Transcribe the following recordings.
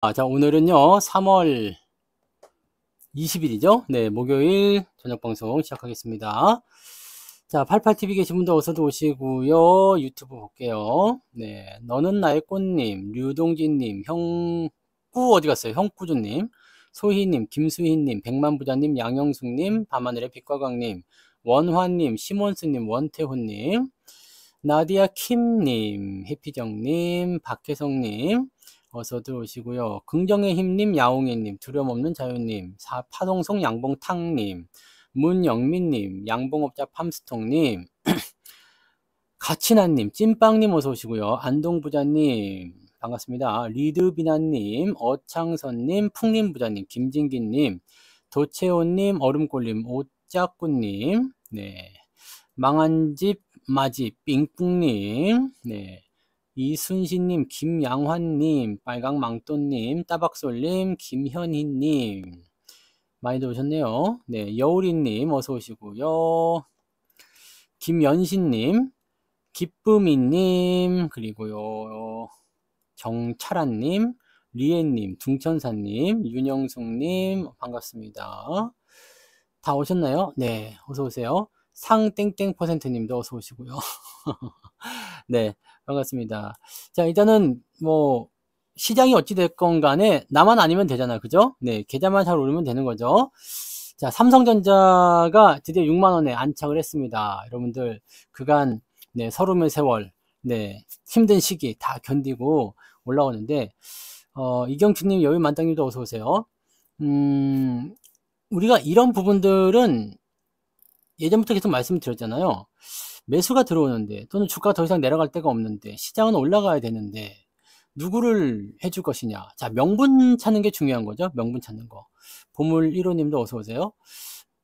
자, 오늘은요, 3월 20일이죠? 네, 목요일 저녁 방송 시작하겠습니다. 자, 88TV 계신 분들 어서도 오시고요. 유튜브 볼게요. 네, 너는 나의 꽃님, 류동진님, 형꾸 어디 갔어요? 형꾸주님, 소희님, 김수희님, 백만부자님, 양영숙님, 밤하늘의 빛과광님, 원화님, 시몬스님, 원태호님, 나디아 킴님, 해피정님, 박혜성님, 어서 들어오시고요. 긍정의 힘님, 야옹이님, 두려움없는 자유님, 파동송 양봉탕님, 문영민님, 양봉업자 팜스통님, 가치나님, 찐빵님 어서 오시고요. 안동부자님, 반갑습니다. 리드비나님, 어창선님, 풍림부자님, 김진기님, 도채호님, 얼음골님, 오짜꾸님, 네, 망한집, 마집, 삥뿡님, 네, 이순신님, 김양환님, 빨강망토님, 따박솔님, 김현희님, 많이 들어오셨네요. 네, 여우리님, 어서 오시고요. 김연신님, 기쁨이님, 그리고요, 정차란님, 리에님, 둥천사님, 윤영숙님, 반갑습니다. 다 오셨나요? 네, 어서 오세요. 상땡땡 퍼센트님도 어서 오시고요. 네, 반갑습니다. 자, 일단은 뭐 시장이 어찌 됐건 간에 나만 아니면 되잖아. 그죠? 네, 계좌만 잘 오르면 되는 거죠. 자, 삼성전자가 드디어 6만 원에 안착을 했습니다. 여러분들 그간 네, 서름의 세월, 네, 힘든 시기 다 견디고 올라오는데 이경춘님, 여유만땅님도 어서 오세요. 우리가 이런 부분들은 예전부터 계속 말씀드렸잖아요. 매수가 들어오는데 또는 주가가 더 이상 내려갈 데가 없는데 시장은 올라가야 되는데 누구를 해줄 것이냐. 자, 명분 찾는 게 중요한 거죠. 명분 찾는 거. 보물 1호님도 어서 오세요.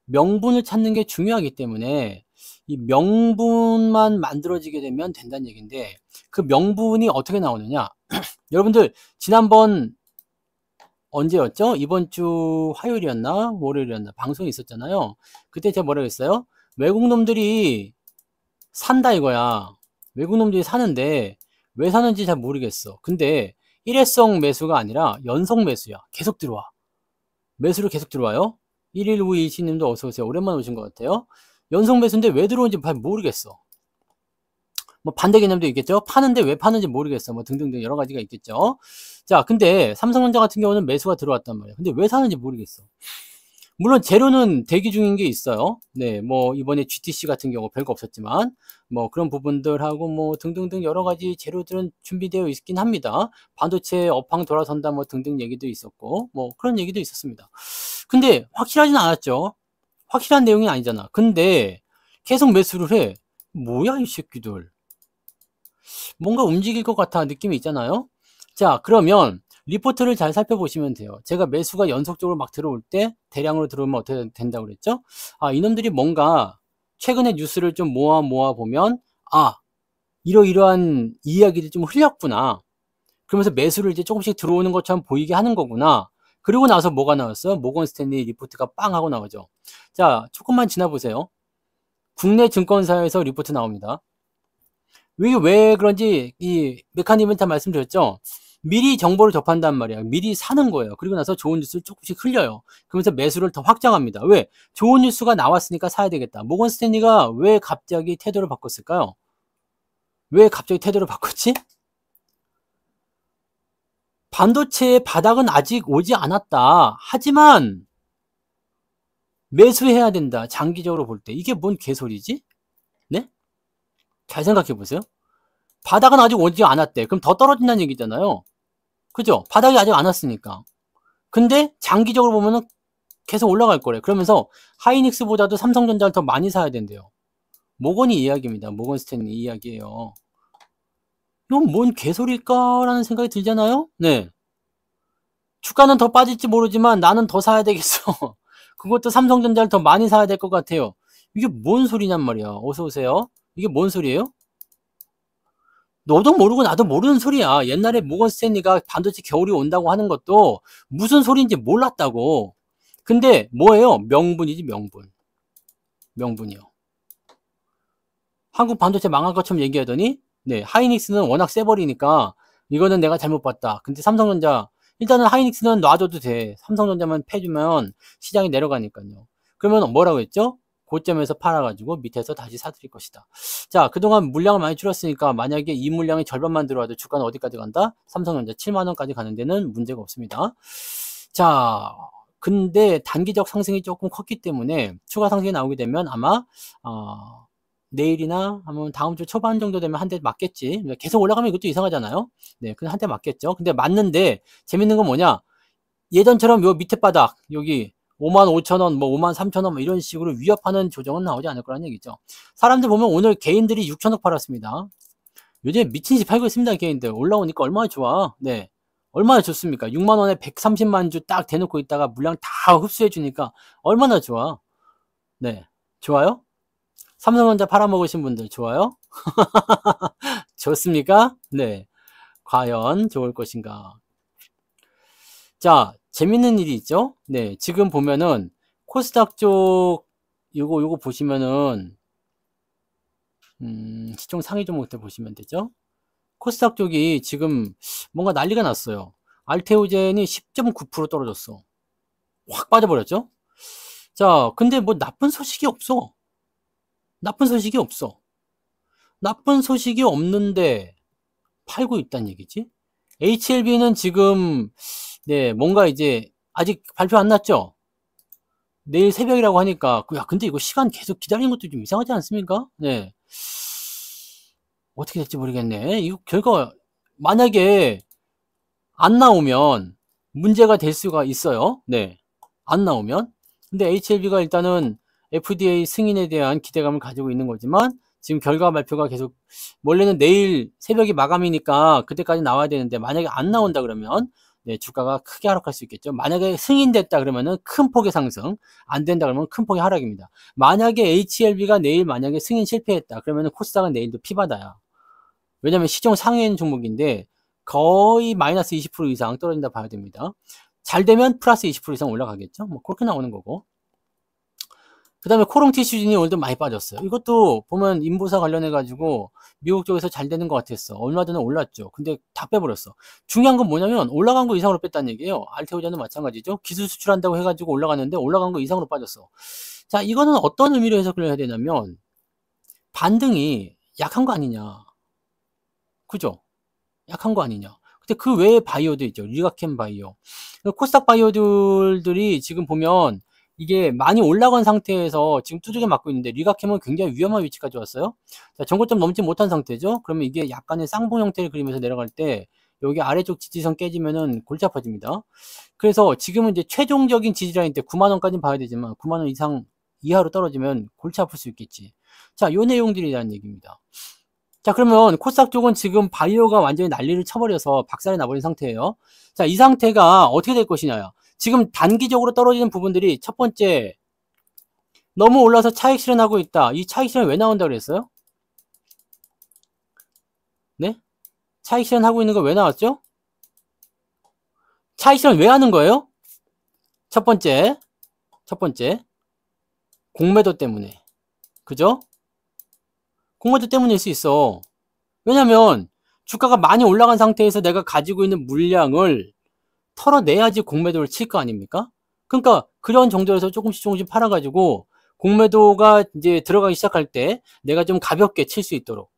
명분을 찾는 게 중요하기 때문에 이 명분만 만들어지게 되면 된다는 얘기인데 그 명분이 어떻게 나오느냐. 여러분들 지난번 언제였죠? 이번 주 화요일이었나? 월요일이었나? 방송이 있었잖아요. 그때 제가 뭐라고 했어요? 외국 놈들이 산다 이거야. 외국 놈들이 사는데 왜 사는지 잘 모르겠어. 근데 일회성 매수가 아니라 연속 매수야. 계속 들어와. 매수로 계속 들어와요. 1152시님도 어서오세요. 오랜만에 오신 것 같아요. 연속 매수인데 왜 들어오는지 잘 모르겠어. 뭐 반대 개념도 있겠죠. 파는데 왜 파는지 모르겠어. 뭐 등등등 여러 가지가 있겠죠. 자, 근데 삼성전자 같은 경우는 매수가 들어왔단 말이에요. 근데 왜 사는지 모르겠어. 물론 재료는 대기 중인 게 있어요. 네, 뭐 이번에 GTC 같은 경우 별거 없었지만 뭐 그런 부분들하고 뭐 등등등 여러 가지 재료들은 준비되어 있긴 합니다. 반도체 업황 돌아선다 뭐 등등 얘기도 있었고 뭐 그런 얘기도 있었습니다. 근데 확실하진 않았죠. 확실한 내용이 아니잖아. 근데 계속 매수를 해. 뭐야 이 새끼들. 뭔가 움직일 것 같아 느낌이 있잖아요. 자, 그러면 리포트를 잘 살펴보시면 돼요. 제가 매수가 연속적으로 막 들어올 때 대량으로 들어오면 어떻게 된다고 그랬죠? 이놈들이 뭔가 최근에 뉴스를 좀 모아 보면 이러이러한 이야기들이 좀 흘렸구나. 그러면서 매수를 이제 조금씩 들어오는 것처럼 보이게 하는 거구나. 그리고 나서 뭐가 나왔어요? 모건 스탠리 리포트가 빵 하고 나오죠. 자, 조금만 지나보세요. 국내 증권사에서 리포트 나옵니다. 왜 그런지 이 메카니즘한테 말씀드렸죠. 미리 정보를 접한단 말이야. 미리 사는 거예요. 그리고 나서 좋은 뉴스를 조금씩 흘려요. 그러면서 매수를 더 확장합니다. 왜? 좋은 뉴스가 나왔으니까 사야 되겠다. 모건 스탠리가 왜 갑자기 태도를 바꿨을까요? 왜 갑자기 태도를 바꿨지? 반도체의 바닥은 아직 오지 않았다. 하지만 매수해야 된다. 장기적으로 볼 때. 이게 뭔 개소리지? 네? 잘 생각해 보세요. 바닥은 아직 오지 않았대. 그럼 더 떨어진다는 얘기잖아요. 그죠? 바닥이 아직 안 왔으니까. 근데 장기적으로 보면은 계속 올라갈 거래. 그러면서 하이닉스보다도 삼성전자를 더 많이 사야 된대요. 모건이 이야기입니다. 모건 스탠리 이야기예요. 이건 뭔 개소리일까라는 생각이 들잖아요. 네. 주가는 더 빠질지 모르지만 나는 더 사야 되겠어. 그것도 삼성전자를 더 많이 사야 될 것 같아요. 이게 뭔 소리냔 말이야. 어서 오세요. 이게 뭔 소리예요? 너도 모르고 나도 모르는 소리야. 옛날에 모건 스탠리가 반도체 겨울이 온다고 하는 것도 무슨 소리인지 몰랐다고. 근데 뭐예요? 명분이지 명분. 명분이요. 한국 반도체 망할 것처럼 얘기하더니 네, 하이닉스는 워낙 세버리니까 이거는 내가 잘못 봤다. 근데 삼성전자 일단은 하이닉스는 놔줘도 돼. 삼성전자만 패주면 시장이 내려가니까요. 그러면 뭐라고 했죠? 고점에서 팔아가지고 밑에서 다시 사들일 것이다. 자, 그동안 물량을 많이 줄였으니까 만약에 이 물량이 절반만 들어와도 주가는 어디까지 간다? 삼성전자 7만원까지 가는 데는 문제가 없습니다. 자, 근데 단기적 상승이 조금 컸기 때문에 추가 상승이 나오게 되면 아마 내일이나 아니면 다음 주 초반 정도 되면 한 대 맞겠지. 계속 올라가면 이것도 이상하잖아요. 네, 그냥 한 대 맞겠죠. 근데 맞는데 재밌는 건 뭐냐? 예전처럼 요 밑에 바닥 여기 55,000원, 뭐 53,000원 뭐 이런 식으로 위협하는 조정은 나오지 않을 거라는 얘기죠. 사람들 보면 오늘 개인들이 6천억 팔았습니다. 요즘 미친 듯이 팔고 있습니다. 개인들 올라오니까 얼마나 좋아. 네, 얼마나 좋습니까? 6만 원에 130만 주 딱 대놓고 있다가 물량 다 흡수해 주니까 얼마나 좋아. 네, 좋아요? 삼성전자 팔아먹으신 분들 좋아요? 좋습니까? 네, 과연 좋을 것인가? 자, 재밌는 일이 있죠? 네, 지금 보면은 코스닥 쪽 요거 보시면은 시총 상위 종목들 보시면 되죠? 코스닥 쪽이 지금 뭔가 난리가 났어요. 알테오젠이 10.9% 떨어졌어. 확 빠져버렸죠? 자, 근데 뭐 나쁜 소식이 없어. 나쁜 소식이 없어. 나쁜 소식이 없는데 팔고 있다는 얘기지? HLB는 지금 네, 뭔가 이제 아직 발표 안 났죠? 내일 새벽이라고 하니까 야, 근데 이거 시간 계속 기다리는 것도 좀 이상하지 않습니까? 네. 어떻게 될지 모르겠네. 이거 결과 만약에 안 나오면 문제가 될 수가 있어요. 네. 안 나오면. 근데 HLB가 일단은 FDA 승인에 대한 기대감을 가지고 있는 거지만 지금 결과 발표가 계속 원래는 내일 새벽이 마감이니까 그때까지 나와야 되는데 만약에 안 나온다 그러면 네, 주가가 크게 하락할 수 있겠죠. 만약에 승인됐다 그러면은 큰 폭의 상승, 안 된다 그러면 큰 폭의 하락입니다. 만약에 HLB가 내일 만약에 승인 실패했다 그러면은 코스닥은 내일도 피바다야. 왜냐면 시총 상위인 종목인데 거의 마이너스 20% 이상 떨어진다 봐야 됩니다. 잘 되면 플러스 20% 이상 올라가겠죠. 뭐 그렇게 나오는 거고. 그 다음에 코롱티슈진이 오늘도 많이 빠졌어요. 이것도 보면 인보사 관련해가지고 미국 쪽에서 잘 되는 것 같았어. 얼마 전에 올랐죠. 근데 다 빼버렸어. 중요한 건 뭐냐면 올라간 거 이상으로 뺐다는 얘기예요. 알테오자는 마찬가지죠. 기술 수출한다고 해가지고 올라갔는데 올라간 거 이상으로 빠졌어. 자, 이거는 어떤 의미로 해석을 해야 되냐면 반등이 약한 거 아니냐. 그죠? 약한 거 아니냐. 근데 그 외에 바이오도 있죠. 리가캠 바이오. 코스닥 바이오들이 지금 보면 이게 많이 올라간 상태에서 지금 두들겨 맞고 있는데 리가캠은 굉장히 위험한 위치까지 왔어요. 자, 전고점 넘지 못한 상태죠. 그러면 이게 약간의 쌍봉 형태를 그리면서 내려갈 때 여기 아래쪽 지지선 깨지면은 골치 아파집니다. 그래서 지금은 이제 최종적인 지지라인 때 9만 원까지는 봐야 되지만 9만 원 이상 이하로 떨어지면 골치 아플 수 있겠지. 자, 요 내용들이라는 얘기입니다. 자, 그러면 코스닥 쪽은 지금 바이오가 완전히 난리를 쳐버려서 박살이 나버린 상태예요. 자, 이 상태가 어떻게 될 것이냐. 지금 단기적으로 떨어지는 부분들이 첫 번째, 너무 올라서 차익 실현하고 있다. 이 차익 실현 왜 나온다 그랬어요? 네? 차익 실현하고 있는 거 왜 나왔죠? 차익 실현 왜 하는 거예요? 첫 번째, 공매도 때문에. 그죠? 공매도 때문일 수 있어. 왜냐면 주가가 많이 올라간 상태에서 내가 가지고 있는 물량을 털어내야지 공매도를 칠 거 아닙니까? 그러니까 그런 정도에서 조금씩 팔아가지고 공매도가 이제 들어가기 시작할 때 내가 좀 가볍게 칠 수 있도록.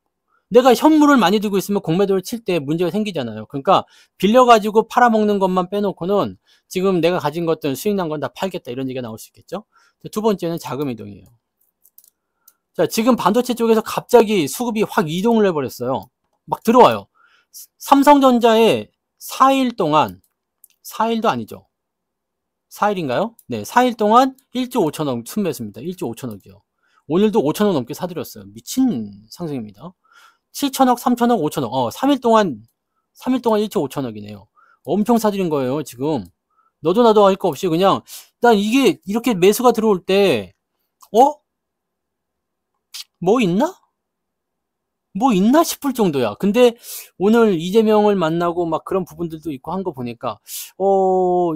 내가 현물을 많이 들고 있으면 공매도를 칠 때 문제가 생기잖아요. 그러니까 빌려가지고 팔아먹는 것만 빼놓고는 지금 내가 가진 것들 수익 난 건 다 팔겠다 이런 얘기가 나올 수 있겠죠. 두 번째는 자금 이동이에요. 자, 지금 반도체 쪽에서 갑자기 수급이 확 이동을 해버렸어요. 막 들어와요. 삼성전자에 4일 동안 4일도 아니죠. 4일인가요? 네, 4일 동안 1조 5천억 순매수입니다. 1조 5천억이요. 오늘도 5천억 넘게 사들였어요. 미친 상승입니다. 7천억, 3천억, 5천억. 3일 동안 1조 5천억이네요. 엄청 사들인 거예요, 지금. 너도 나도 할 거 없이 그냥, 난 이게 이렇게 매수가 들어올 때, 뭐 있나? 뭐 있나 싶을 정도야. 근데 오늘 이재명을 만나고 막 그런 부분들도 있고 한 거 보니까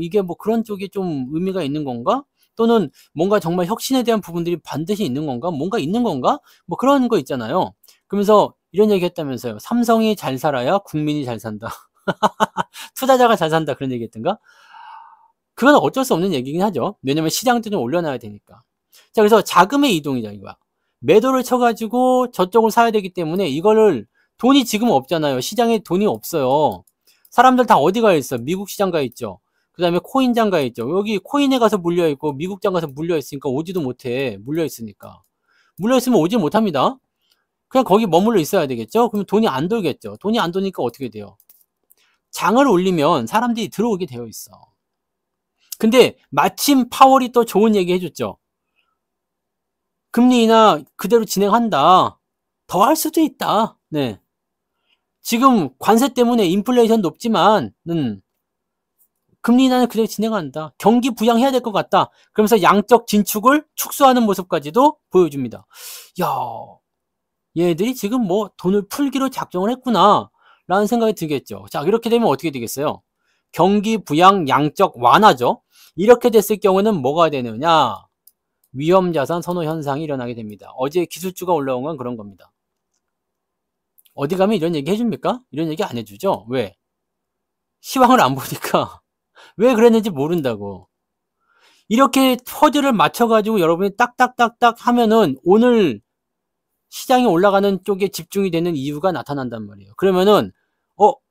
이게 뭐 그런 쪽이 좀 의미가 있는 건가? 또는 뭔가 정말 혁신에 대한 부분들이 반드시 있는 건가? 뭔가 있는 건가? 뭐 그런 거 있잖아요. 그러면서 이런 얘기 했다면서요. 삼성이 잘 살아야 국민이 잘 산다. 투자자가 잘 산다 그런 얘기 했던가? 그건 어쩔 수 없는 얘기긴 하죠. 왜냐면 시장도 좀 올려놔야 되니까. 자, 그래서 자금의 이동이다 이거야. 매도를 쳐가지고 저쪽을 사야 되기 때문에 이거를 돈이 지금 없잖아요. 시장에 돈이 없어요. 사람들 다 어디 가 있어? 미국 시장 가 있죠. 그 다음에 코인장 가 있죠. 여기 코인에 가서 물려있고 미국장 가서 물려있으니까 오지도 못해. 물려있으니까. 물려있으면 오지 못합니다. 그냥 거기 머물러 있어야 되겠죠? 그러면 돈이 안 돌겠죠. 돈이 안 도니까 어떻게 돼요? 장을 올리면 사람들이 들어오게 되어 있어. 근데 마침 파월이 또 좋은 얘기 해줬죠. 금리 인하 그대로 진행한다. 더 할 수도 있다. 네. 지금 관세 때문에 인플레이션 높지만, 금리 인하는 그대로 진행한다. 경기 부양해야 될 것 같다. 그러면서 양적 진축을 축소하는 모습까지도 보여줍니다. 야, 얘네들이 지금 뭐 돈을 풀기로 작정을 했구나. 라는 생각이 들겠죠. 자, 이렇게 되면 어떻게 되겠어요? 경기 부양 양적 완화죠. 이렇게 됐을 경우는 뭐가 되느냐? 위험자산 선호 현상이 일어나게 됩니다. 어제 기술주가 올라온 건 그런 겁니다. 어디 가면 이런 얘기 해줍니까? 이런 얘기 안 해주죠? 왜? 시황을 안 보니까 왜 그랬는지 모른다고. 이렇게 퍼즐을 맞춰가지고 여러분이 딱딱딱딱 하면은 오늘 시장이 올라가는 쪽에 집중이 되는 이유가 나타난단 말이에요. 그러면은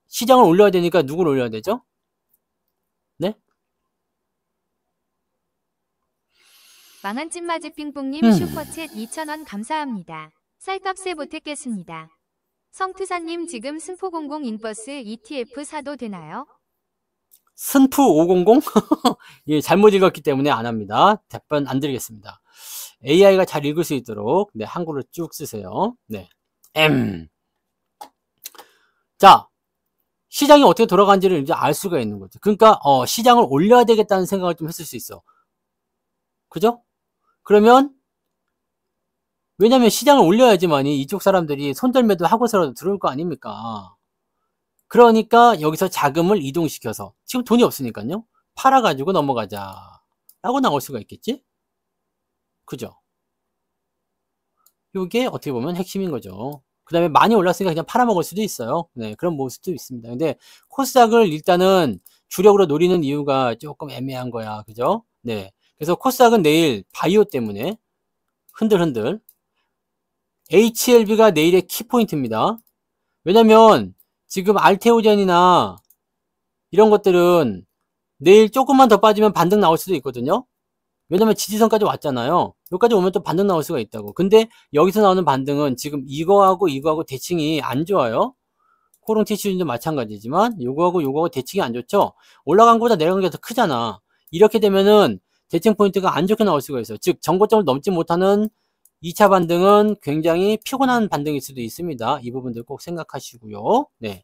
시장을 올려야 되니까 누굴 올려야 되죠? 네? 망한 찐마지 삥뽕님 슈퍼챗 2,000원 감사합니다. 쌀값에 못했겠습니다. 성투사님 지금 승포00 인버스 ETF 사도 되나요? 승프 500? 예, 잘못 읽었기 때문에 안 합니다. 답변 안 드리겠습니다. AI가 잘 읽을 수 있도록 네, 한글로 쭉 쓰세요. 네. 자, 시장이 어떻게 돌아가는지를 이제 알 수가 있는 거죠. 그러니까 시장을 올려야 되겠다는 생각을 좀 했을 수 있어. 그죠? 그러면 왜냐면 시장을 올려야지만이 이쪽 사람들이 손절매도 하고서라도 들어올 거 아닙니까? 그러니까 여기서 자금을 이동시켜서 지금 돈이 없으니까요. 팔아가지고 넘어가자 라고 나올 수가 있겠지? 그죠? 이게 어떻게 보면 핵심인 거죠. 그 다음에 많이 올랐으니까 그냥 팔아먹을 수도 있어요. 네, 그런 모습도 있습니다. 근데 코스닥을 일단은 주력으로 노리는 이유가 조금 애매한 거야. 그죠? 네. 그래서 코스닥은 내일 바이오 때문에 흔들흔들. HLB가 내일의 키포인트입니다. 왜냐면 지금 알테오젠이나 이런 것들은 내일 조금만 더 빠지면 반등 나올 수도 있거든요. 왜냐면 지지선까지 왔잖아요. 여기까지 오면 또 반등 나올 수가 있다고. 근데 여기서 나오는 반등은 지금 이거하고 대칭이 안 좋아요. 코롱 티슈도 마찬가지지만 요거하고 대칭이 안 좋죠. 올라간 것보다 내려간 게 더 크잖아. 이렇게 되면은 대칭 포인트가 안 좋게 나올 수가 있어요. 즉 정고점을 넘지 못하는 2차 반등은 굉장히 피곤한 반등일 수도 있습니다. 이 부분들 꼭 생각하시고요. 네.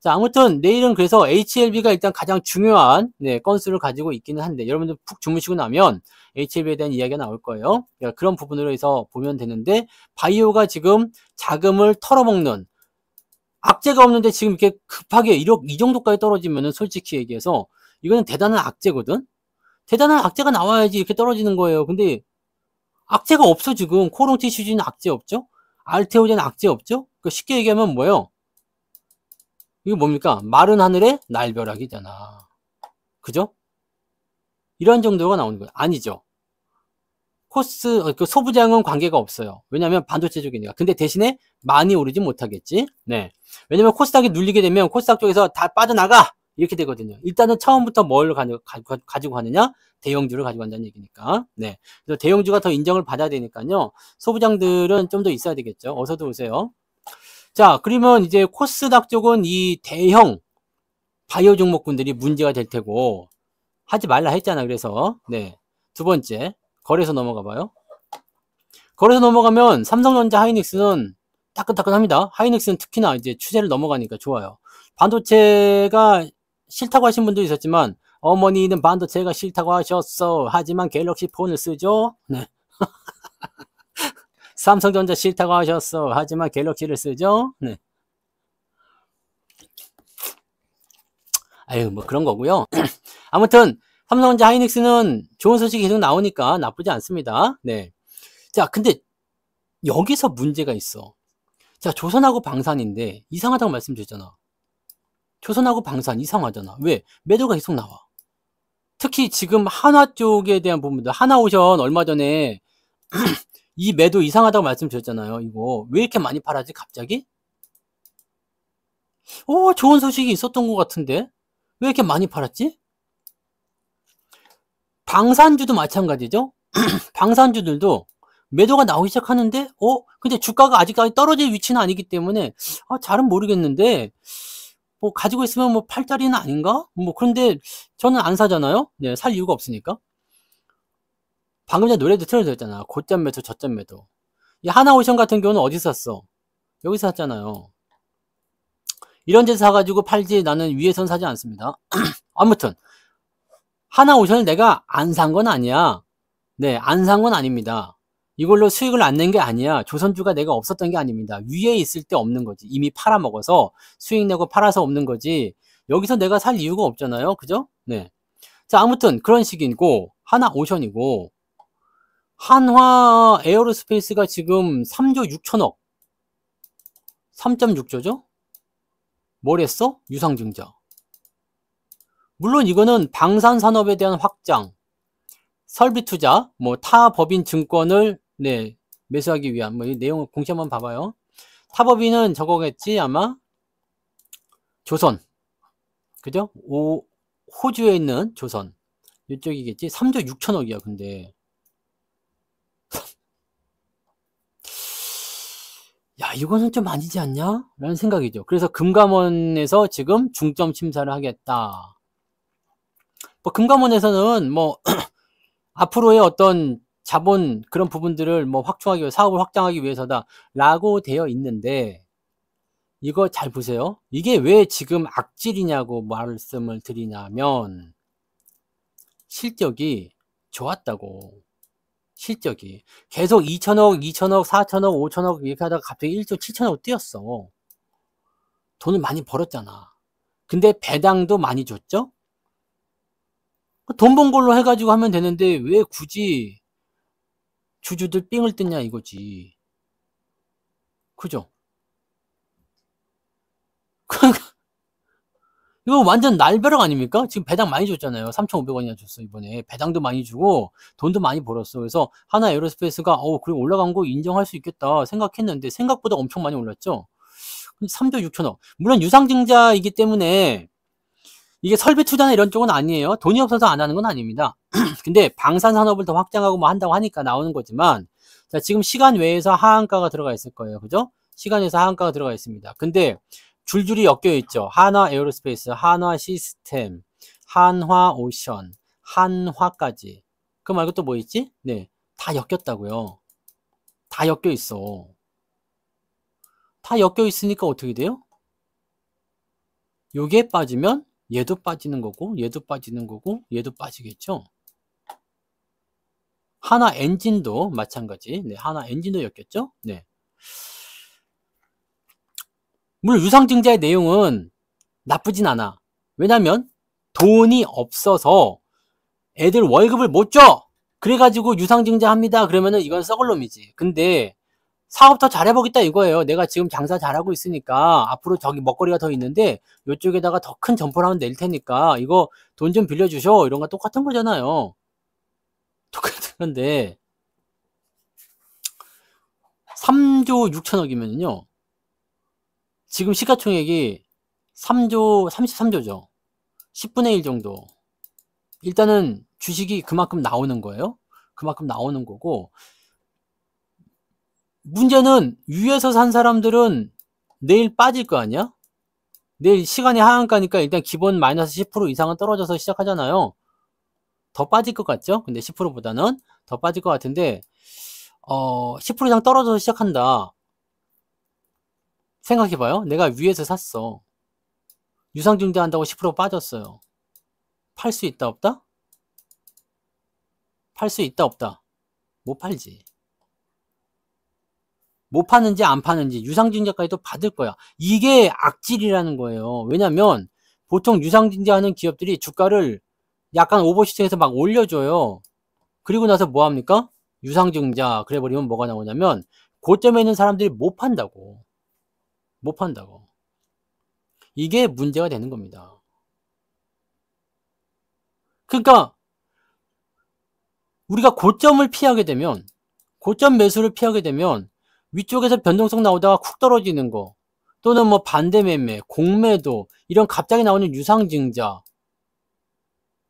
자, 아무튼 내일은 그래서 HLB가 일단 가장 중요한 건수를 가지고 있기는 한데 여러분들 푹 주무시고 나면 HLB에 대한 이야기가 나올 거예요. 그러니까 그런 부분으로 해서 보면 되는데 바이오가 지금 자금을 털어먹는 악재가 없는데 지금 이렇게 급하게 이 정도까지 떨어지면은 솔직히 얘기해서 이거는 대단한 악재거든. 대단한 악재가 나와야지 이렇게 떨어지는 거예요. 근데 악재가 없어 지금. 코롱 티슈지는 악재 없죠? 알테오젠 악재 없죠? 그 쉽게 얘기하면 뭐예요? 이거 뭡니까? 마른 하늘의 날벼락이잖아. 그죠? 이런 정도가 나오는 거예요. 아니죠. 그 소부장은 관계가 없어요. 왜냐면 반도체 쪽이니까. 근데 대신에 많이 오르지 못하겠지. 네. 왜냐면 코스닥이 눌리게 되면 코스닥 쪽에서 다 빠져나가! 이렇게 되거든요. 일단은 처음부터 뭘 가지고 가느냐? 대형주를 가지고 간다는 얘기니까. 네. 그래서 대형주가 더 인정을 받아야 되니까요. 소부장들은 좀 더 있어야 되겠죠. 어서도 오세요. 자, 그러면 이제 코스닥 쪽은 이 대형 바이오 종목군들이 문제가 될 테고, 하지 말라 했잖아. 그래서, 네. 두 번째, 거래소 넘어가 봐요. 거래소 넘어가면 삼성전자 하이닉스는 따끈따끈합니다. 하이닉스는 특히나 이제 추세를 넘어가니까 좋아요. 반도체가 싫다고 하신 분도 있었지만, 어머니는 반도체가 싫다고 하셨어. 하지만 갤럭시 폰을 쓰죠. 네. 삼성전자 싫다고 하셨어. 하지만 갤럭시를 쓰죠. 네. 아유, 뭐 그런 거고요. 아무튼 삼성전자 하이닉스는 좋은 소식이 계속 나오니까 나쁘지 않습니다. 네. 자, 근데 여기서 문제가 있어. 자, 조선하고 방산인데 이상하다고 말씀드렸잖아. 조선하고 방산 이상하잖아. 왜? 매도가 계속 나와. 특히 지금 한화 쪽에 대한 부분들, 하나오션 얼마 전에 이 매도 이상하다고 말씀드렸잖아요. 이거 왜 이렇게 많이 팔았지 갑자기? 좋은 소식이 있었던 것 같은데 왜 이렇게 많이 팔았지? 방산주도 마찬가지죠. 방산주들도 매도가 나오기 시작하는데 근데 주가가 아직까지 떨어질 위치는 아니기 때문에 잘은 모르겠는데 뭐 가지고 있으면 뭐 팔 자리는 아닌가? 뭐 그런데 저는 안 사잖아요. 네, 살 이유가 없으니까. 방금 전에 노래도 틀어드렸잖아. 고점 매도 저점 매도. 이 하나오션 같은 경우는 어디서 샀어? 여기서 샀잖아요. 이런 데서 사가지고 팔지 나는 위에선 사지 않습니다. 아무튼 하나오션을 내가 안 산 건 아니야. 네, 안 산 건 아닙니다. 이걸로 수익을 안 낸 게 아니야. 조선주가 내가 없었던 게 아닙니다. 위에 있을 때 없는 거지. 이미 팔아먹어서 수익 내고 팔아서 없는 거지. 여기서 내가 살 이유가 없잖아요. 그죠? 네. 자, 아무튼 그런 식이고 하나오션이고 한화 에어로스페이스가 지금 3조 6천억 3.6조죠? 뭘 했어? 유상증자. 물론 이거는 방산산업에 대한 확장, 설비 투자, 뭐 타 법인 증권을 네, 매수하기 위한 뭐 이 내용을 공시 한번 봐봐요. 타 법인은 저거겠지 아마 조선, 그죠? 호주에 있는 조선 이쪽이겠지. 3조 6천억이야. 근데 야 이거는 좀 아니지 않냐? 라는 생각이죠. 그래서 금감원에서 지금 중점 심사를 하겠다. 뭐 금감원에서는 뭐 앞으로의 어떤 자본 그런 부분들을 뭐 확충하기 위해 사업을 확장하기 위해서다 라고 되어 있는데 이거 잘 보세요. 이게 왜 지금 악질이냐고 말씀을 드리냐면 실적이 좋았다고. 실적이 계속 2천억 2천억 4천억 5천억 이렇게 하다가 갑자기 1조 7천억 뛰었어. 돈을 많이 벌었잖아. 근데 배당도 많이 줬죠. 돈 번 걸로 해가지고 하면 되는데 왜 굳이 주주들 삥을 뜯냐 이거지. 그죠? 이거 완전 날벼락 아닙니까? 지금 배당 많이 줬잖아요. 3,500원이나 줬어 이번에. 배당도 많이 주고 돈도 많이 벌었어. 그래서 하나 에어로스페이스가 그래 올라간 거 인정할 수 있겠다 생각했는데 생각보다 엄청 많이 올랐죠. 3조 6천억. 물론 유상증자이기 때문에 이게 설비 투자나 이런 쪽은 아니에요. 돈이 없어서 안 하는 건 아닙니다. 근데 방산산업을 더 확장하고 뭐 한다고 하니까 나오는 거지만 자, 지금 시간 외에서 하한가가 들어가 있을 거예요. 그죠? 시간에서 하한가가 들어가 있습니다. 근데 줄줄이 엮여 있죠. 한화 에어로스페이스, 한화 시스템, 한화 오션, 한화까지. 그 말고 또 뭐 있지? 네. 다 엮였다고요. 다 엮여 있어. 다 엮여 있으니까 어떻게 돼요? 요게 빠지면 얘도 빠지는 거고 얘도 빠지는 거고 얘도 빠지겠죠. 하나 엔진도 마찬가지. 네, 하나 엔진도 엮였죠. 네. 물론 유상증자의 내용은 나쁘진 않아. 왜냐면 돈이 없어서 애들 월급을 못 줘. 그래가지고 유상증자 합니다. 그러면은 이건 썩을 놈이지. 근데 사업 더 잘해보겠다 이거예요. 내가 지금 장사 잘하고 있으니까 앞으로 저기 먹거리가 더 있는데 이쪽에다가 더 큰 점포를 하면 낼 테니까 이거 돈 좀 빌려주셔. 이런 거 똑같은 거잖아요. 똑같은 건데 3조 6천억이면요. 지금 시가총액이 3조 33조죠. 10분의 1 정도. 일단은 주식이 그만큼 나오는 거예요. 그만큼 나오는 거고 문제는 위에서 산 사람들은 내일 빠질 거 아니야? 내일 시간이 하한가니까 일단 기본 마이너스 10% 이상은 떨어져서 시작하잖아요. 더 빠질 것 같죠? 근데 10%보다는 더 빠질 것 같은데 10% 이상 떨어져서 시작한다. 생각해봐요. 내가 위에서 샀어. 유상증자 한다고 10% 빠졌어요. 팔 수 있다 없다? 팔 수 있다 없다? 못 팔지. 못 파는지 안 파는지 유상증자까지도 받을 거야. 이게 악질이라는 거예요. 왜냐면 보통 유상증자하는 기업들이 주가를 약간 오버슈팅해서 막 올려줘요. 그리고 나서 뭐 합니까? 유상증자 그래 버리면 뭐가 나오냐면 고점에 있는 사람들이 못 판다고. 못 판다고. 이게 문제가 되는 겁니다. 그러니까 우리가 고점을 피하게 되면, 고점 매수를 피하게 되면 위쪽에서 변동성 나오다가 쿡 떨어지는 거, 또는 뭐 반대 매매, 공매도, 이런 갑자기 나오는 유상증자,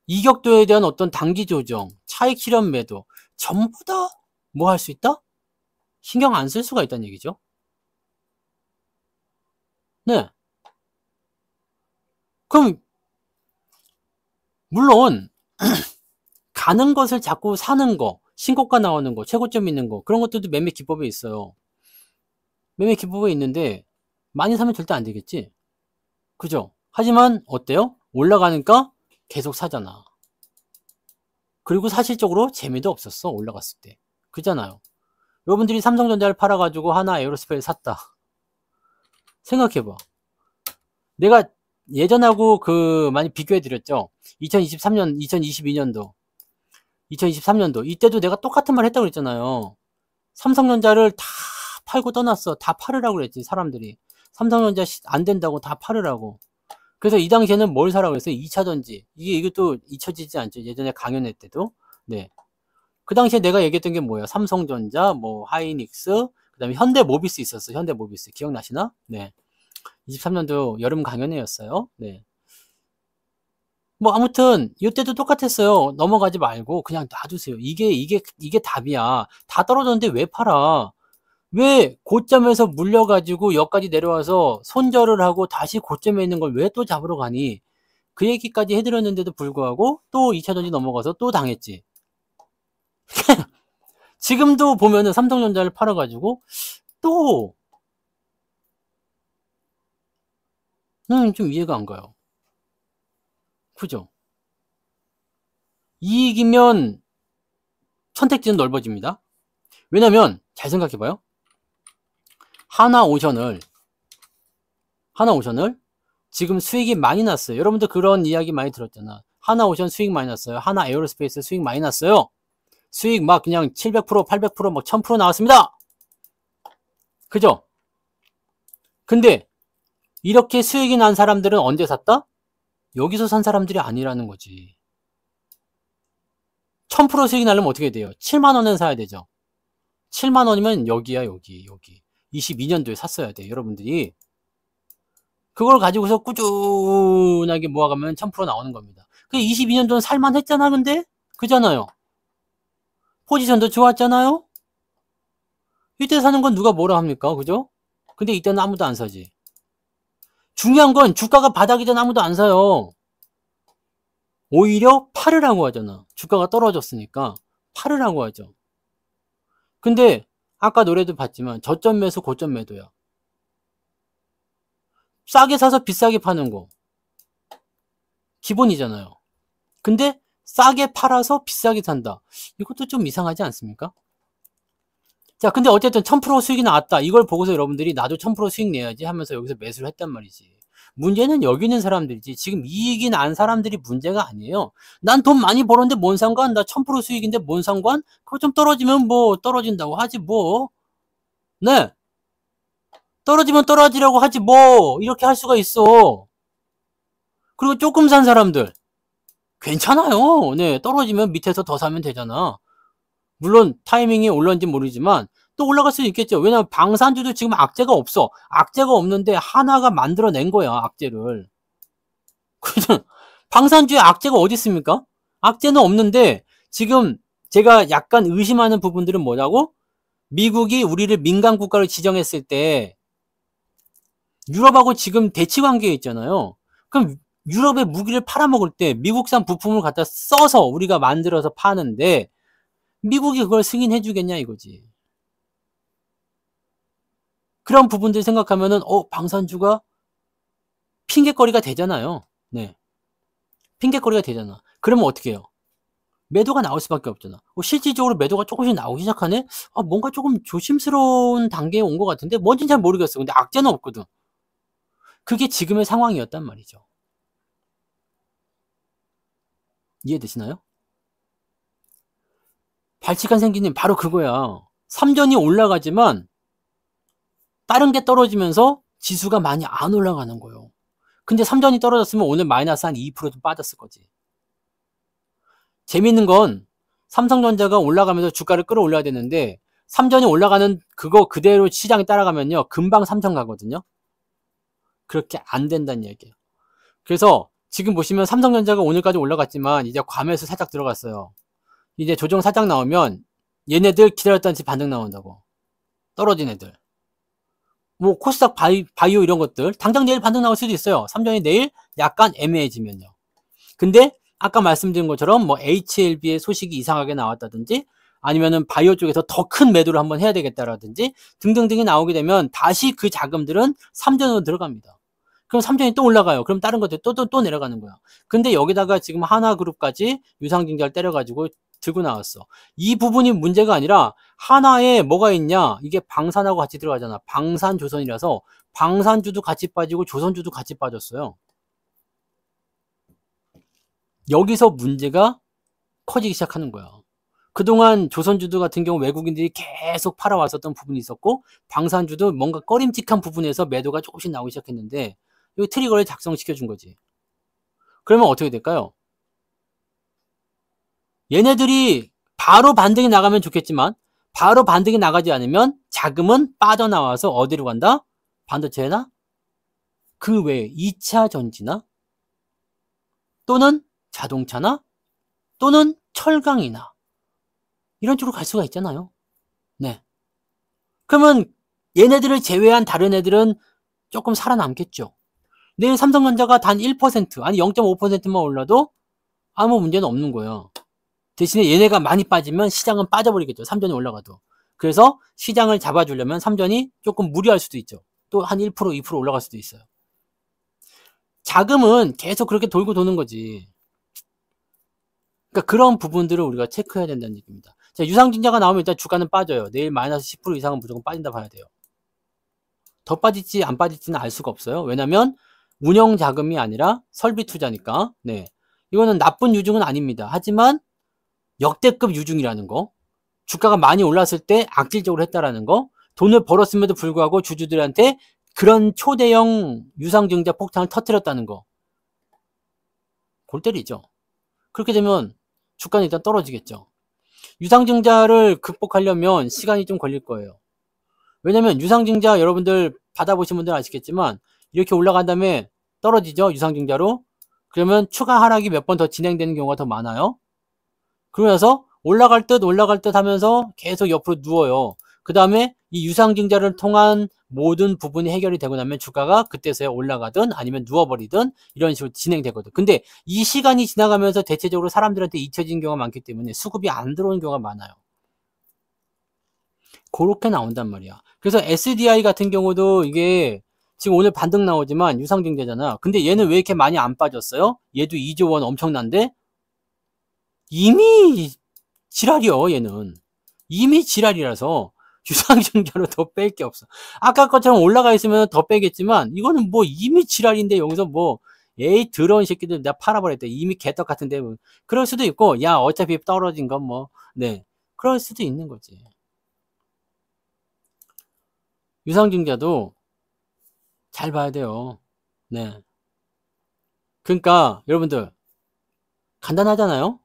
이격도에 대한 어떤 단기 조정, 차익 실현 매도, 전부 다 뭐 할 수 있다? 신경 안 쓸 수가 있다는 얘기죠. 네. 그럼 물론 가는 것을 자꾸 사는 거, 신고가 나오는 거, 최고점 있는 거, 그런 것들도 매매 기법에 있어요. 매매 기법에 있는데 많이 사면 절대 안 되겠지. 그죠? 하지만 어때요? 올라가니까 계속 사잖아. 그리고 사실적으로 재미도 없었어. 올라갔을 때. 그잖아요. 여러분들이 삼성전자를 팔아가지고 하나 에어로스페이스 샀다. 생각해봐. 내가 예전하고 많이 비교해드렸죠. 2023년, 2022년도, 2023년도. 이때도 내가 똑같은 말 했다고 그랬잖아요. 삼성전자를 다 팔고 떠났어. 다 팔으라고 그랬지, 사람들이. 삼성전자 안 된다고 다 팔으라고. 그래서 이 당시에는 뭘 사라고 그랬어요? 2차전지. 이것도 잊혀지지 않죠. 예전에 강연회 때도. 네. 그 당시에 내가 얘기했던 게 뭐예요? 삼성전자, 뭐, 하이닉스, 그 다음에 현대모비스 있었어. 현대모비스. 기억나시나? 네. 23년도 여름 강연회였어요. 네. 뭐, 아무튼, 이때도 똑같았어요. 넘어가지 말고, 그냥 놔두세요. 이게 답이야. 다 떨어졌는데 왜 팔아? 왜 고점에서 물려가지고 여기까지 내려와서 손절을 하고 다시 고점에 있는 걸 왜 또 잡으러 가니? 그 얘기까지 해드렸는데도 불구하고 또 2차전지 넘어가서 또 당했지. 지금도 보면은 삼성전자를 팔아가지고 또 좀 이해가 안 가요. 그죠? 이익이면 선택지는 넓어집니다. 왜냐면 잘 생각해봐요. 하나오션을 지금 수익이 많이 났어요. 여러분들 그런 이야기 많이 들었잖아. 하나오션 수익 많이 났어요. 하나 에어로스페이스 수익 많이 났어요. 수익 막 그냥 700%, 800%, 막 1000% 나왔습니다. 그죠? 근데 이렇게 수익이 난 사람들은 언제 샀다? 여기서 산 사람들이 아니라는 거지. 1000% 수익이 나려면 어떻게 돼요? 7만원은 사야 되죠. 7만원이면 여기야, 여기. 22년도에 샀어야 돼, 여러분들이. 그걸 가지고서 꾸준하게 모아가면 1000% 나오는 겁니다. 그 22년도는 살만했잖아, 근데? 그잖아요. 포지션도 좋았잖아요? 이때 사는 건 누가 뭐라 합니까? 그죠? 근데 이때는 아무도 안 사지. 중요한 건 주가가 바닥이 전 아무도 안 사요. 오히려 팔으라고 하잖아. 주가가 떨어졌으니까 팔으라고 하죠. 근데 아까 노래도 봤지만 저점 매수 고점 매도야. 싸게 사서 비싸게 파는 거 기본이잖아요. 근데 싸게 팔아서 비싸게 산다. 이것도 좀 이상하지 않습니까? 자, 근데 어쨌든 1000% 수익이 나왔다. 이걸 보고서 여러분들이 나도 1000% 수익 내야지 하면서 여기서 매수를 했단 말이지. 문제는 여기 있는 사람들이지. 지금 이익이 난 사람들이 문제가 아니에요. 난 돈 많이 벌었는데 뭔 상관? 나 1000% 수익인데 뭔 상관? 그거 좀 떨어지면 뭐 떨어진다고 하지 뭐. 네. 떨어지면 떨어지라고 하지 뭐. 이렇게 할 수가 있어. 그리고 조금 산 사람들. 괜찮아요. 네. 떨어지면 밑에서 더 사면 되잖아. 물론 타이밍이 올랐는지 모르지만 또 올라갈 수 있겠죠. 왜냐면 방산주도 지금 악재가 없어. 악재가 없는데 하나가 만들어낸 거야, 악재를. 그냥 방산주에 악재가 어디 있습니까? 악재는 없는데 지금 제가 약간 의심하는 부분들은 뭐냐고? 미국이 우리를 민간 국가로 지정했을 때 유럽하고 지금 대치 관계에 있잖아요. 그럼 유럽에 무기를 팔아먹을 때 미국산 부품을 갖다 써서 우리가 만들어서 파는데 미국이 그걸 승인해 주겠냐 이거지. 그런 부분들 생각하면은 방산주가 핑계거리가 되잖아요. 네. 핑계거리가 되잖아. 그러면 어떻게 해요? 매도가 나올 수밖에 없잖아. 실질적으로 매도가 조금씩 나오기 시작하네? 뭔가 조금 조심스러운 단계에 온 것 같은데 뭔지는 잘 모르겠어. 근데 악재는 없거든. 그게 지금의 상황이었단 말이죠. 이해되시나요? 발칙한 생기님 바로 그거야. 삼전이 올라가지만 다른 게 떨어지면서 지수가 많이 안 올라가는 거예요. 근데 삼전이 떨어졌으면 오늘 마이너스 한 2%도 빠졌을 거지. 재밌는 건 삼성전자가 올라가면서 주가를 끌어올려야 되는데 삼전이 올라가는 그거 그대로 시장이 따라가면요. 금방 삼성 가거든요. 그렇게 안 된다는 얘기예요. 그래서 지금 보시면 삼성전자가 오늘까지 올라갔지만 이제 과매수 살짝 들어갔어요. 이제 조정 살짝 나오면 얘네들 기다렸다는 듯이 반등 나온다고. 떨어진 애들. 뭐 코스닥 바이오 이런 것들 당장 내일 반등 나올 수도 있어요. 삼전이 내일 약간 애매해지면요. 근데 아까 말씀드린 것처럼 뭐 HLB의 소식이 이상하게 나왔다든지 아니면은 바이오 쪽에서 더 큰 매도를 한번 해야 되겠다라든지 등등등이 나오게 되면 다시 그 자금들은 삼전으로 들어갑니다. 그럼 삼전이 또 올라가요. 그럼 다른 것들 또 내려가는 거야. 근데 여기다가 지금 하나그룹까지 유상증자를 때려가지고 들고 나왔어. 이 부분이 문제가 아니라 하나에 뭐가 있냐? 이게 방산하고 같이 들어가잖아. 방산조선이라서 방산주도 같이 빠지고 조선주도 같이 빠졌어요. 여기서 문제가 커지기 시작하는 거야. 그동안 조선주도 같은 경우 외국인들이 계속 팔아왔었던 부분이 있었고 방산주도 뭔가 꺼림칙한 부분에서 매도가 조금씩 나오기 시작했는데 이 트리거를 작성시켜 준 거지. 그러면 어떻게 될까요? 얘네들이 바로 반등이 나가면 좋겠지만 바로 반등이 나가지 않으면 자금은 빠져나와서 어디로 간다? 반도체나 그 외에 2차 전지나 또는 자동차나 또는 철강이나 이런 쪽으로 갈 수가 있잖아요. 네. 그러면 얘네들을 제외한 다른 애들은 조금 살아남겠죠. 내일 삼성전자가 단 1% 아니 0.5%만 올라도 아무 문제는 없는 거예요. 대신에 얘네가 많이 빠지면 시장은 빠져버리겠죠. 삼전이 올라가도. 그래서 시장을 잡아주려면 삼전이 조금 무리할 수도 있죠. 또 한 1%, 2% 올라갈 수도 있어요. 자금은 계속 그렇게 돌고 도는 거지. 그러니까 그런 부분들을 우리가 체크해야 된다는 얘기입니다. 자, 유상증자가 나오면 일단 주가는 빠져요. 내일 마이너스 10% 이상은 무조건 빠진다 봐야 돼요. 더 빠질지 안 빠질지는 알 수가 없어요. 왜냐면 운영 자금이 아니라 설비 투자니까. 네. 이거는 나쁜 유중은 아닙니다. 하지만 역대급 유중이라는 거. 주가가 많이 올랐을 때 악질적으로 했다라는 거. 돈을 벌었음에도 불구하고 주주들한테 그런 초대형 유상증자 폭탄을 터뜨렸다는 거. 골 때리죠. 그렇게 되면 주가는 일단 떨어지겠죠. 유상증자를 극복하려면 시간이 좀 걸릴 거예요. 왜냐면 유상증자 여러분들 받아보신 분들은 아시겠지만 이렇게 올라간 다음에 떨어지죠. 유상증자로. 그러면 추가 하락이 몇 번 더 진행되는 경우가 더 많아요. 그러면서 올라갈 듯 하면서 계속 옆으로 누워요. 그 다음에 이 유상증자를 통한 모든 부분이 해결이 되고 나면 주가가 그때서야 올라가든 아니면 누워버리든 이런 식으로 진행되거든. 근데 이 시간이 지나가면서 대체적으로 사람들한테 잊혀지는 경우가 많기 때문에 수급이 안 들어오는 경우가 많아요. 그렇게 나온단 말이야. 그래서 SDI 같은 경우도 이게 지금 오늘 반등 나오지만 유상증자잖아. 근데 얘는 왜 이렇게 많이 안 빠졌어요? 얘도 2조 원 엄청난데 이미 지랄이요. 얘는 이미 지랄이라서 유상증자로 더 뺄 게 없어. 아까 것처럼 올라가 있으면 더 빼겠지만 이거는 뭐 이미 지랄인데 여기서 뭐 에이 더러운 새끼들 내가 팔아버렸다. 이미 개떡 같은데 뭐. 그럴 수도 있고 야 어차피 떨어진 건 뭐 네 그럴 수도 있는 거지. 유상증자도 잘 봐야 돼요. 네. 그러니까 여러분들 간단하잖아요.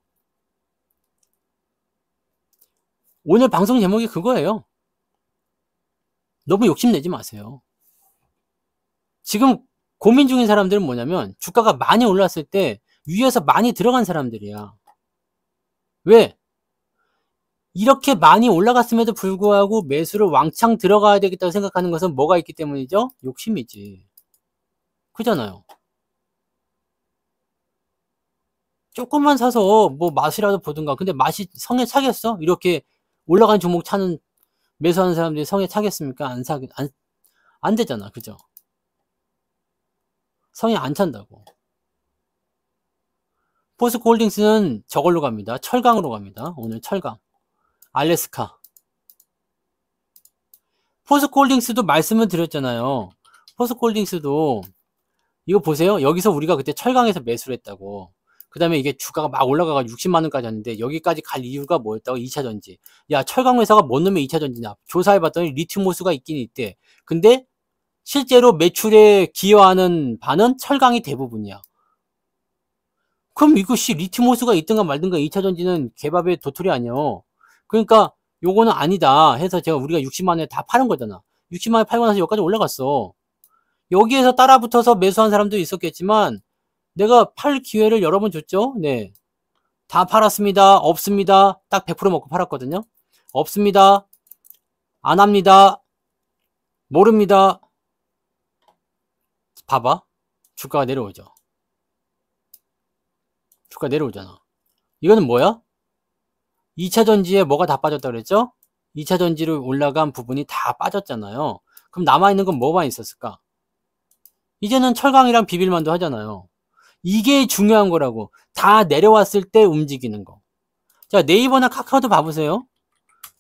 오늘 방송 제목이 그거예요. 너무 욕심내지 마세요. 지금 고민 중인 사람들은 뭐냐면 주가가 많이 올랐을 때 위에서 많이 들어간 사람들이야. 왜? 이렇게 많이 올라갔음에도 불구하고 매수를 왕창 들어가야 되겠다고 생각하는 것은 뭐가 있기 때문이죠? 욕심이지. 그잖아요. 조금만 사서 뭐 맛이라도 보든가. 근데 맛이 성에 차겠어? 이렇게 올라간 종목 차는 매수하는 사람들이 성에 차겠습니까? 안 되잖아. 그죠? 성에 안 찬다고. 포스코홀딩스는 저걸로 갑니다. 철강으로 갑니다. 오늘 철강. 알래스카. 포스코홀딩스도 말씀을 드렸잖아요. 포스코홀딩스도 이거 보세요. 여기서 우리가 그때 철강에서 매수를 했다고. 그 다음에 이게 주가가 막 올라가가 60만원까지 왔는데 여기까지 갈 이유가 뭐였다고? 2차전지. 야 철강 회사가 뭔 놈의 2차전지냐. 조사해봤더니 리튬 호수가 있긴 있대. 근데 실제로 매출에 기여하는 바는 철강이 대부분이야. 그럼 이것이 리튬 호수가 있든가 말든가 2차 전지는 개밥의 도토리 아니요. 그러니까 요거는 아니다 해서 제가 우리가 60만 원에 다 파는 거잖아. 60만 원에 팔고 나서 여기까지 올라갔어. 여기에서 따라 붙어서 매수한 사람도 있었겠지만 내가 팔 기회를 여러 번 줬죠. 네. 다 팔았습니다. 없습니다. 딱 100% 먹고 팔았거든요. 없습니다. 안 합니다. 모릅니다. 봐봐. 주가가 내려오죠. 주가 내려오잖아. 이거는 뭐야? 2차 전지에 뭐가 다 빠졌다 그랬죠? 2차 전지로 올라간 부분이 다 빠졌잖아요. 그럼 남아있는 건 뭐만 있었을까? 이제는 철강이랑 비빌만도 하잖아요. 이게 중요한 거라고. 다 내려왔을 때 움직이는 거. 자, 네이버나 카카오도 봐보세요.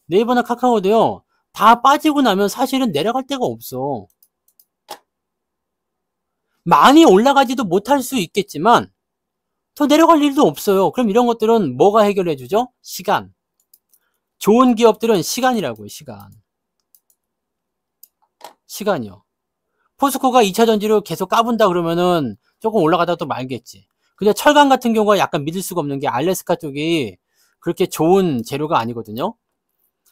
네이버나 카카오도요. 다 빠지고 나면 사실은 내려갈 데가 없어. 많이 올라가지도 못할 수 있겠지만 더 내려갈 일도 없어요. 그럼 이런 것들은 뭐가 해결해 주죠? 시간. 좋은 기업들은 시간이라고요. 시간. 시간이요. 포스코가 2차 전지로 계속 까분다 그러면은 조금 올라가다가 또 말겠지. 근데 철강 같은 경우가 약간 믿을 수가 없는 게 알래스카 쪽이 그렇게 좋은 재료가 아니거든요.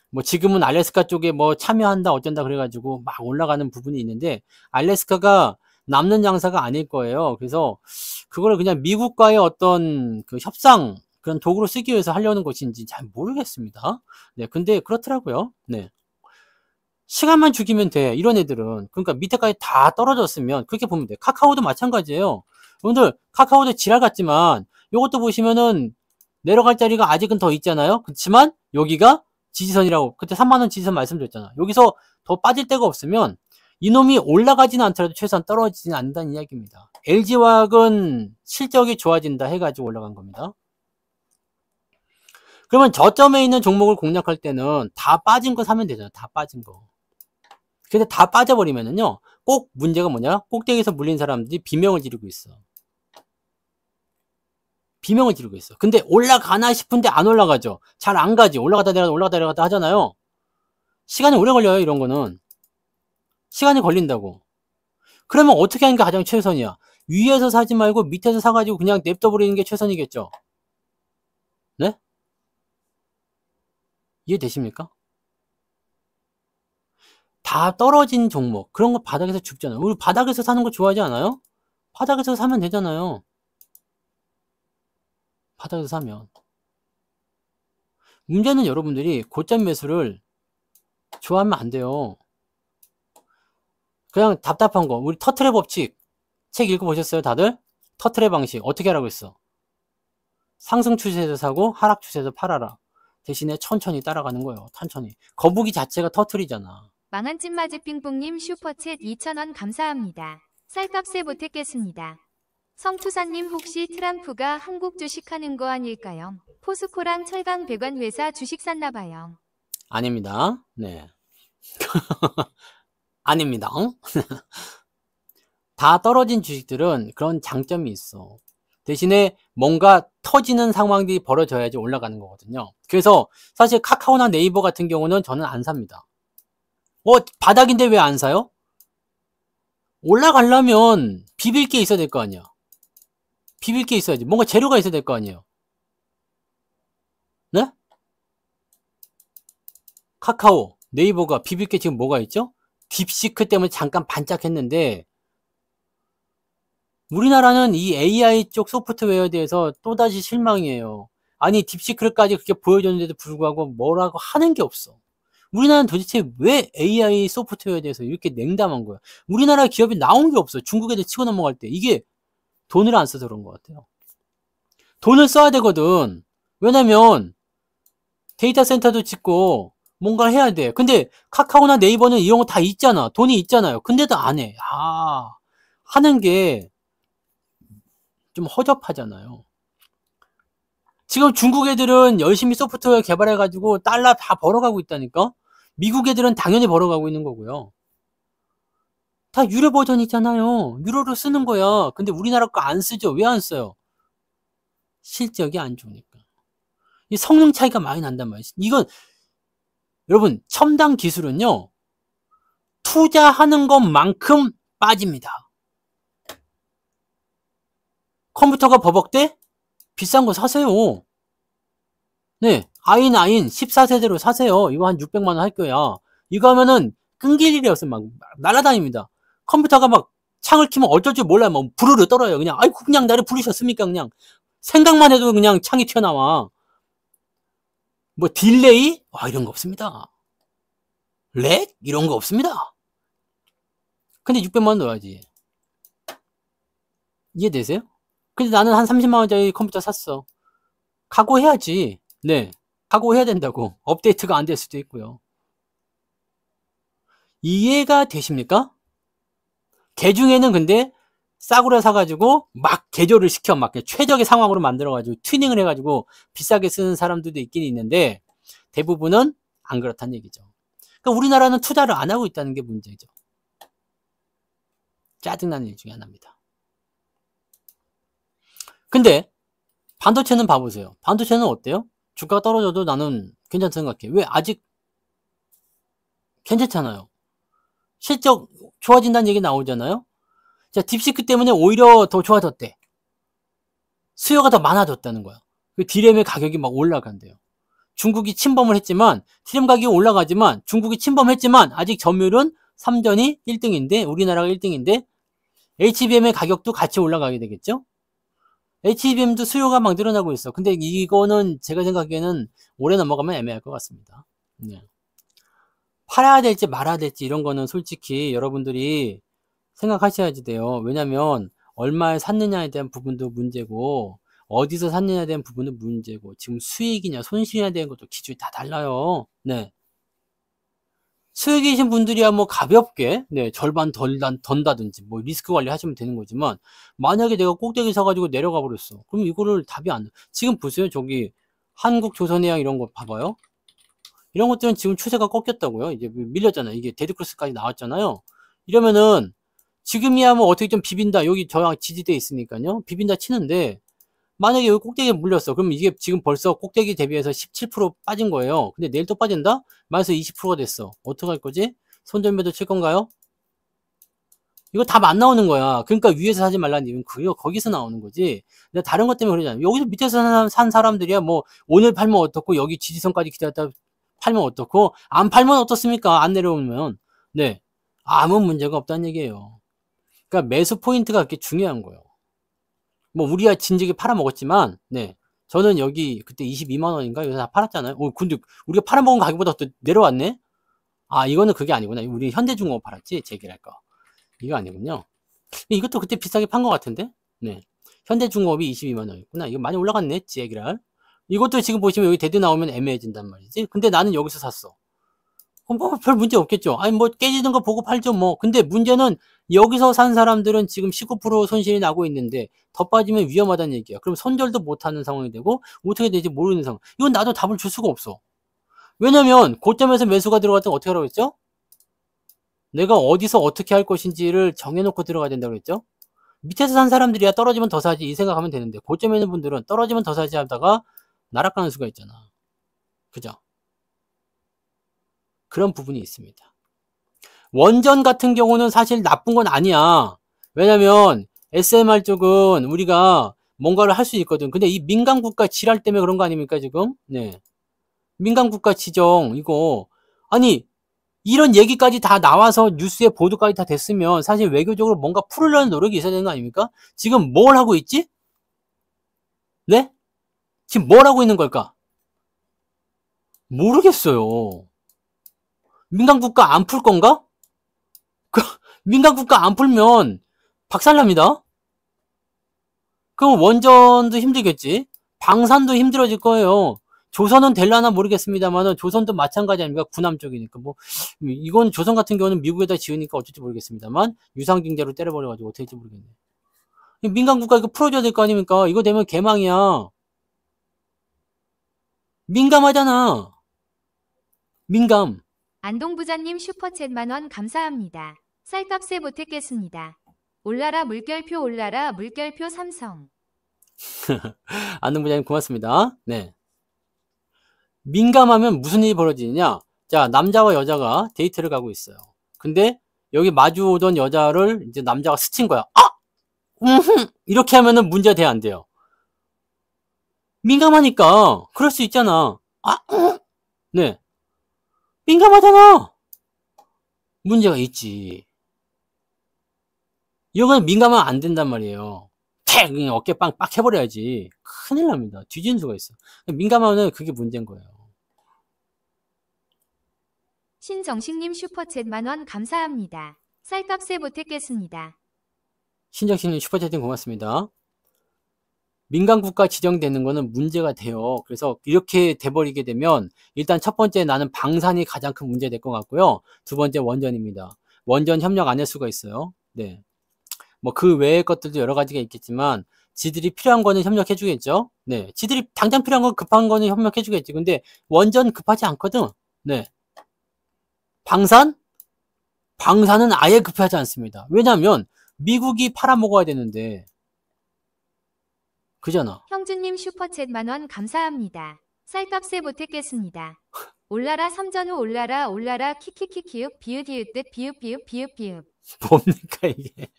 뭐 지금은 알래스카 쪽에 뭐 참여한다 어쩐다 그래가지고 막 올라가는 부분이 있는데 알래스카가 남는 장사가 아닐 거예요. 그래서 그거를 그냥 미국과의 어떤 그 협상 그런 도구로 쓰기 위해서 하려는 것인지 잘 모르겠습니다. 네, 근데 그렇더라고요. 네. 시간만 죽이면 돼. 이런 애들은. 그러니까 밑에까지 다 떨어졌으면 그렇게 보면 돼. 카카오도 마찬가지예요. 여러분들 카카오도 지랄 같지만 이것도 보시면은 내려갈 자리가 아직은 더 있잖아요. 그렇지만 여기가 지지선이라고 그때 3만원 지지선 말씀드렸잖아. 여기서 더 빠질 데가 없으면 이놈이 올라가지는 않더라도 최소한 떨어지지는 않는다는 이야기입니다. LG화학은 실적이 좋아진다 해가지고 올라간 겁니다. 그러면 저점에 있는 종목을 공략할 때는 다 빠진 거 사면 되잖아. 다 빠진 거. 근데 다 빠져버리면은요, 꼭 문제가 뭐냐? 꼭대기에서 물린 사람들이 비명을 지르고 있어. 비명을 지르고 있어. 근데 올라가나 싶은데 안 올라가죠. 잘 안 가지. 올라가다 내려가다 올라가다 내려가다 하잖아요. 시간이 오래 걸려요, 이런 거는. 시간이 걸린다고. 그러면 어떻게 하는 게 가장 최선이야? 위에서 사지 말고 밑에서 사가지고 그냥 냅둬버리는 게 최선이겠죠. 네? 이해되십니까? 다 떨어진 종목. 그런 거 바닥에서 죽잖아요. 우리 바닥에서 사는 거 좋아하지 않아요? 바닥에서 사면 되잖아요. 바닥에서 사면. 문제는 여러분들이 고점 매수를 좋아하면 안 돼요. 그냥 답답한 거. 우리 터틀의 법칙. 책 읽어보셨어요, 다들? 터틀의 방식. 어떻게 하라고 했어? 상승 추세에서 사고, 하락 추세에서 팔아라. 대신에 천천히 따라가는 거예요. 천천히. 거북이 자체가 터틀이잖아. 망한 찐마즈 삥뽕님 슈퍼챗 2,000원 감사합니다. 쌀값에 못했겠습니다. 성투사님 혹시 트럼프가 한국 주식하는 거 아닐까요? 포스코랑 철강 배관 회사 주식 샀나봐요. 아닙니다. 네. 아닙니다. 다 떨어진 주식들은 그런 장점이 있어. 대신에 뭔가 터지는 상황들이 벌어져야지 올라가는 거거든요. 그래서 사실 카카오나 네이버 같은 경우는 저는 안 삽니다. 바닥인데 왜 안 사요? 올라가려면 비빌 게 있어야 될 거 아니야. 비빌 게 있어야지. 뭔가 재료가 있어야 될 거 아니에요. 네? 카카오, 네이버가 비빌 게 지금 뭐가 있죠? 딥시크 때문에 잠깐 반짝했는데 우리나라는 이 AI 쪽 소프트웨어에 대해서 또다시 실망이에요. 아니 딥시크까지 그렇게 보여줬는데도 불구하고 뭐라고 하는 게 없어. 우리나라는 도대체 왜 AI 소프트웨어에 대해서 이렇게 냉담한 거야? 우리나라 기업이 나온 게 없어. 중국 애들 치고 넘어갈 때. 이게 돈을 안 써서 그런 것 같아요. 돈을 써야 되거든. 왜냐면 데이터 센터도 짓고 뭔가 해야 돼. 근데 카카오나 네이버는 이런 거 다 있잖아. 돈이 있잖아요. 근데도 안 해. 하는 게 좀 허접하잖아요. 지금 중국 애들은 열심히 소프트웨어 개발해가지고 달러 다 벌어가고 있다니까? 미국 애들은 당연히 벌어가고 있는 거고요. 다 유료 버전이잖아요. 유로로 쓰는 거야. 근데 우리나라 거 안 쓰죠. 왜 안 써요? 실적이 안 좋으니까. 이 성능 차이가 많이 난단 말이지. 이건 여러분 첨단 기술은요. 투자하는 것만큼 빠집니다. 컴퓨터가 버벅대? 비싼 거 사세요. 네, i9 14세대로 사세요. 이거 한 600만 원 할 거야. 이거 하면은 끊길 일이 없어요. 막 날아다닙니다. 컴퓨터가 막 창을 키면 어쩔 줄 몰라요. 막 부르르 떨어요. 그냥 아이고 그냥 나를 부르셨습니까? 그냥 생각만 해도 그냥 창이 튀어나와. 뭐 딜레이? 이런 거 없습니다. 렉? 이런 거 없습니다. 근데 600만 원 넣어야지. 이해되세요? 근데 나는 한 30만 원짜리 컴퓨터 샀어. 각오해야지. 네, 각오해야 된다고. 업데이트가 안 될 수도 있고요. 이해가 되십니까? 개 중에는 근데 싸구려 사가지고 막 개조를 시켜 막 최적의 상황으로 만들어가지고 튜닝을 해가지고 비싸게 쓰는 사람들도 있긴 있는데 대부분은 안 그렇다는 얘기죠. 그러니까 우리나라는 투자를 안 하고 있다는 게 문제죠. 짜증나는 일 중에 하나입니다. 근데 반도체는 봐보세요. 반도체는 어때요? 주가가 떨어져도 나는 괜찮다 생각해. 왜? 아직 괜찮잖아요. 실적 좋아진다는 얘기 나오잖아요. 자, 딥시크 때문에 오히려 더 좋아졌대. 수요가 더 많아졌다는 거야. 그 디램의 가격이 막 올라간대요. 중국이 침범을 했지만, 디램 가격이 올라가지만, 중국이 침범했지만, 아직 점유율은 삼전이 1등인데, 우리나라가 1등인데, HBM의 가격도 같이 올라가게 되겠죠? HBM도 수요가 막 늘어나고 있어. 근데 이거는 제가 생각하기에는 올해 넘어가면 애매할 것 같습니다. 네. 팔아야 될지 말아야 될지 이런 거는 솔직히 여러분들이 생각하셔야지 돼요. 왜냐면 얼마에 샀느냐에 대한 부분도 문제고 어디서 샀느냐에 대한 부분도 문제고 지금 수익이냐 손실이냐에 대한 것도 기준이 다 달라요. 네. 수익이신 분들이야 뭐 가볍게 절반 던다든지 뭐 리스크 관리 하시면 되는 거지만 만약에 내가 꼭대기 사가지고 내려가 버렸어. 그럼 이거를 답이 안 돼. 지금 보세요. 저기 한국조선해양 이런 거 봐봐요. 이런 것들은 지금 추세가 꺾였다고요. 이제 밀렸잖아요. 이게 데드크로스까지 나왔잖아요. 이러면은 지금이야 뭐 어떻게 좀 비빈다. 여기 저랑 지지대 있으니까요. 비빈다 치는데 만약에 여기 꼭대기에 물렸어. 그럼 이게 지금 벌써 꼭대기 대비해서 17% 빠진 거예요. 근데 내일 또 빠진다? 마이너스 20%가 됐어. 어떡할 거지? 손절매도 칠 건가요? 이거 답 안 나오는 거야. 그러니까 위에서 사지 말라는 이유는 거기서 나오는 거지. 근데 다른 것 때문에 그러잖아. 여기서 밑에서 산 사람들이야 뭐 오늘 팔면 어떻고 여기 지지선까지 기다렸다 팔면 어떻고 안 팔면 어떻습니까? 안 내려오면. 네. 아무 문제가 없다는 얘기예요. 그러니까 매수 포인트가 그렇게 중요한 거예요. 뭐 우리야 진즉에 팔아먹었지만 네. 저는 여기 그때 22만 원인가 여기서 다 팔았잖아요. 근데 우리가 팔아먹은 가격보다 또 내려왔네? 아, 이거는 그게 아니구나. 우리 현대중공업 팔았지? 재계랄 거. 이거 아니군요. 이것도 그때 비싸게 판 것 같은데? 네. 현대중공업이 22만 원이구나. 이거 많이 올라갔네? 재계랄. 이것도 지금 보시면 여기 데드 나오면 애매해진단 말이지. 근데 나는 여기서 샀어. 그럼 뭐 별 문제 없겠죠. 아니 뭐 깨지는 거 보고 팔죠 뭐. 근데 문제는 여기서 산 사람들은 지금 19% 손실이 나고 있는데 더 빠지면 위험하다는 얘기야. 그럼 손절도 못하는 상황이 되고 어떻게 될지 모르는 상황. 이건 나도 답을 줄 수가 없어. 왜냐면 고점에서 매수가 들어갔다면 어떻게 하라고 했죠? 내가 어디서 어떻게 할 것인지를 정해놓고 들어가야 된다고 했죠? 밑에서 산 사람들이야 떨어지면 더 사지 이 생각하면 되는데 고점에 있는 분들은 떨어지면 더 사지 하다가 날아가는 수가 있잖아. 그죠? 그런 부분이 있습니다. 원전 같은 경우는 사실 나쁜 건 아니야. 왜냐면 SMR 쪽은 우리가 뭔가를 할 수 있거든. 근데 이 민간국가 지랄 때문에 그런 거 아닙니까 지금? 네. 민간국가 지정 이거 아니 이런 얘기까지 다 나와서 뉴스에 보도까지 다 됐으면 사실 외교적으로 뭔가 풀으려는 노력이 있어야 되는 거 아닙니까? 지금 뭘 하고 있지? 네? 지금 뭘 하고 있는 걸까? 모르겠어요. 민간국가 안 풀 건가? 민간국가 안 풀면 박살납니다. 그럼 원전도 힘들겠지. 방산도 힘들어질 거예요. 조선은 될라나 모르겠습니다만은 조선도 마찬가지 아닙니까? 군함 쪽이니까 뭐 이건 조선 같은 경우는 미국에다 지으니까 어쩔지 모르겠습니다만 유상증자로 때려버려가지고 어떻게 될지 모르겠네. 민간국가 이거 풀어줘야 될 거 아닙니까? 이거 되면 개망이야. 민감하잖아. 민감. 안동부자님 슈퍼챗 만원 감사합니다. 쌀값에 보탰겠습니다. 올라라 물결표 올라라 물결표 삼성. 안동부장님 고맙습니다. 네. 민감하면 무슨 일이 벌어지느냐? 자, 남자와 여자가 데이트를 가고 있어요. 근데 여기 마주 오던 여자를 이제 남자가 스친 거야. 이렇게 하면은 문제가 돼야 안 돼요. 민감하니까 그럴 수 있잖아. 네. 민감하잖아. 문제가 있지. 이거는 민감하면 안 된단 말이에요. 그냥 어깨 빵 빡 해버려야지. 큰일 납니다. 뒤지는 수가 있어. 민감하면 그게 문제인 거예요. 신정식님 슈퍼챗 만원 감사합니다. 쌀값에 보탰겠습니다. 신정식님 슈퍼채팅 고맙습니다. 민간국가 지정되는 거는 문제가 돼요. 그래서 이렇게 돼버리게 되면 일단 첫 번째 나는 방산이 가장 큰 문제 될 것 같고요. 두 번째 원전입니다. 원전 협력 안 할 수가 있어요. 네. 뭐 그 외의 것들도 여러 가지가 있겠지만 지들이 필요한 거는 협력해 주겠죠. 네. 지들이 당장 필요한 거 급한 거는 협력해 주겠지. 근데 원전 급하지 않거든. 네. 방산은 아예 급하지 않습니다. 왜냐하면 미국이 팔아먹어야 되는데 그잖아. 형주님 슈퍼챗 만원 감사합니다. 쌀값에 보탰겠습니다. 올라라 삼전후 올라라 올라라 키키키키윽 비읍이윽 비읍 뭡니까 이게.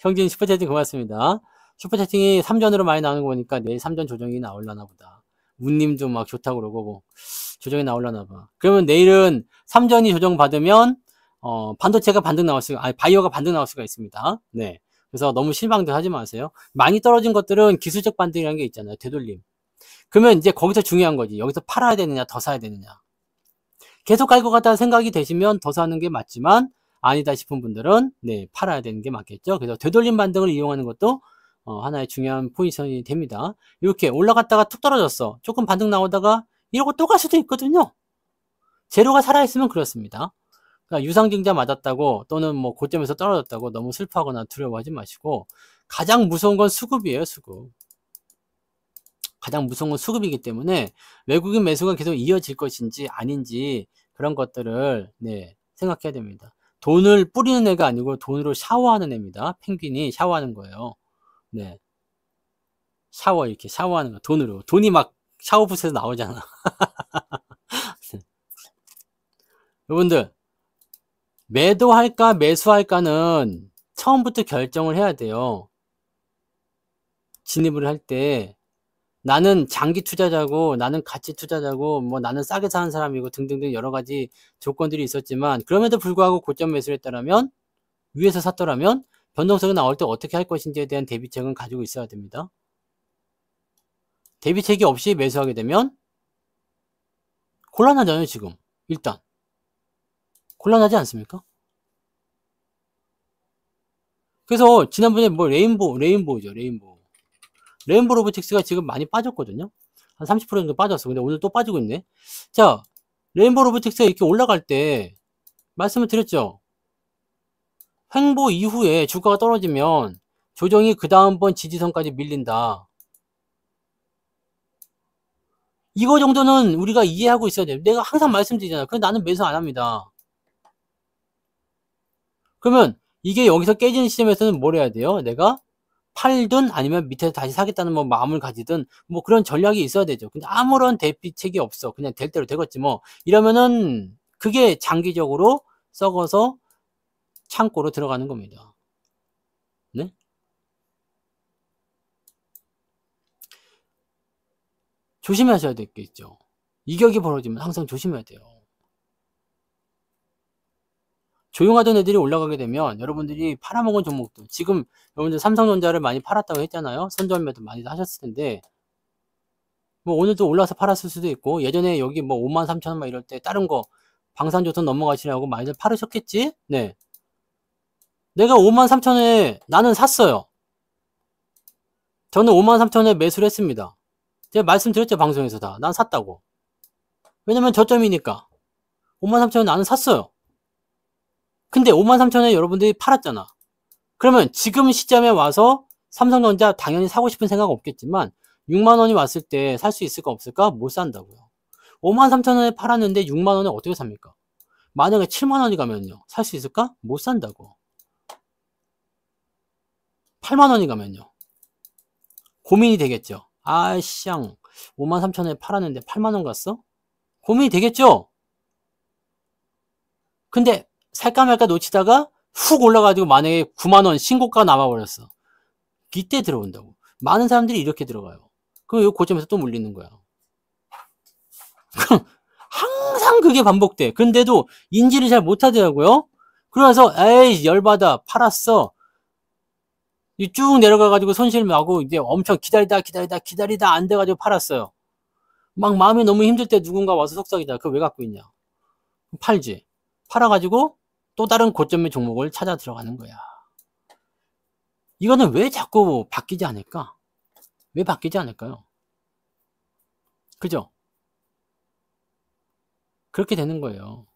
형진 슈퍼채팅 고맙습니다. 슈퍼채팅이 3전으로 많이 나오는 거 보니까 내일 3전 조정이 나올라나 보다. 문님도 막 좋다고 그러고 뭐 조정이 나올라나 봐. 그러면 내일은 3전이 조정받으면 반도체가 반등 나올 수가, 아니 바이오가 반등 나올 수가 있습니다. 네. 그래서 너무 실망도 하지 마세요. 많이 떨어진 것들은 기술적 반등이라는 게 있잖아요. 되돌림. 그러면 이제 거기서 중요한 거지. 여기서 팔아야 되느냐 더 사야 되느냐. 계속 갈 것 같다는 생각이 되시면 더 사는 게 맞지만 아니다 싶은 분들은 네, 팔아야 되는 게 맞겠죠. 그래서 되돌림 반등을 이용하는 것도 하나의 중요한 포지션이 됩니다. 이렇게 올라갔다가 툭 떨어졌어. 조금 반등 나오다가 이러고 또 갈 수도 있거든요. 재료가 살아있으면 그렇습니다. 그러니까 유상증자 맞았다고 또는 뭐 고점에서 떨어졌다고 너무 슬퍼하거나 두려워하지 마시고 가장 무서운 건 수급이에요. 수급. 가장 무서운 건 수급이기 때문에 외국인 매수가 계속 이어질 것인지 아닌지 그런 것들을 네, 생각해야 됩니다. 돈을 뿌리는 애가 아니고 돈으로 샤워하는 애입니다. 펭귄이 샤워하는 거예요. 네. 샤워 이렇게 샤워하는 거 돈으로. 돈이 막 샤워부스에서 나오잖아. 여러분들 매도할까 매수할까는 처음부터 결정을 해야 돼요. 진입을 할 때 나는 장기 투자자고 나는 가치 투자자고 뭐 나는 싸게 사는 사람이고 등등등 여러 가지 조건들이 있었지만 그럼에도 불구하고 고점 매수를 했다라면 위에서 샀더라면 변동성이 나올 때 어떻게 할 것인지에 대한 대비책은 가지고 있어야 됩니다. 대비책이 없이 매수하게 되면 곤란하잖아요. 지금 일단 곤란하지 않습니까? 그래서 지난번에 뭐 레인보우죠. 레인보우 로보틱스가 지금 많이 빠졌거든요. 한 30% 정도 빠졌어. 근데 오늘 또 빠지고 있네. 자, 레인보우 로보틱스가 이렇게 올라갈 때 말씀을 드렸죠. 횡보 이후에 주가가 떨어지면 조정이 그 다음번 지지선까지 밀린다. 이거 정도는 우리가 이해하고 있어야 돼요. 내가 항상 말씀드리잖아. 그래 나는 매수 안 합니다. 그러면 이게 여기서 깨지는 시점에서는 뭘 해야 돼요? 내가 팔든 아니면 밑에서 다시 사겠다는 뭐 마음을 가지든 뭐 그런 전략이 있어야 되죠. 근데 아무런 대비책이 없어. 그냥 될 대로 되겠지 뭐. 이러면은 그게 장기적으로 썩어서 창고로 들어가는 겁니다. 네? 조심하셔야 되겠죠. 이격이 벌어지면 항상 조심해야 돼요. 조용하던 애들이 올라가게 되면 여러분들이 팔아먹은 종목도 지금 여러분들 삼성전자를 많이 팔았다고 했잖아요. 선전매도 많이 하셨을 텐데 뭐 오늘도 올라서 팔았을 수도 있고 예전에 여기 뭐 53,000원 막 이럴 때 다른 거 방산조선 넘어가시라고 많이들 팔으셨겠지? 네. 내가 53,000원에 나는 샀어요. 저는 53,000원에 매수를 했습니다. 제가 말씀드렸죠 방송에서 다. 난 샀다고. 왜냐면 저점이니까. 53,000원 나는 샀어요. 근데 53,000원에 여러분들이 팔았잖아. 그러면 지금 시점에 와서 삼성전자 당연히 사고 싶은 생각 없겠지만 6만원이 왔을 때 살 수 있을까 없을까? 못 산다고요. 53,000원에 팔았는데 6만원에 어떻게 삽니까? 만약에 7만원이 가면요. 살 수 있을까? 못 산다고. 8만원이 가면요. 고민이 되겠죠. 아씨앙 53,000원에 팔았는데 8만원 갔어? 고민이 되겠죠? 근데 살까 말까 놓치다가 훅 올라가지고 만약에 9만원 신고가가 남아버렸어. 이때 들어온다고. 많은 사람들이 이렇게 들어가요. 그럼 이 고점에서 또 물리는 거야. 항상 그게 반복돼. 근데도 인지를 잘 못하더라고요. 그래서 에이 열받아 팔았어. 쭉 내려가가지고 손실 나고 이제 엄청 기다리다 안 돼가지고 팔았어요. 막 마음이 너무 힘들 때 누군가 와서 속삭이다. 그거 왜 갖고 있냐? 팔지. 팔아가지고 또 다른 고점의 종목을 찾아 들어가는 거야. 이거는 왜 자꾸 바뀌지 않을까? 왜 바뀌지 않을까요? 그죠? 그렇게 되는 거예요.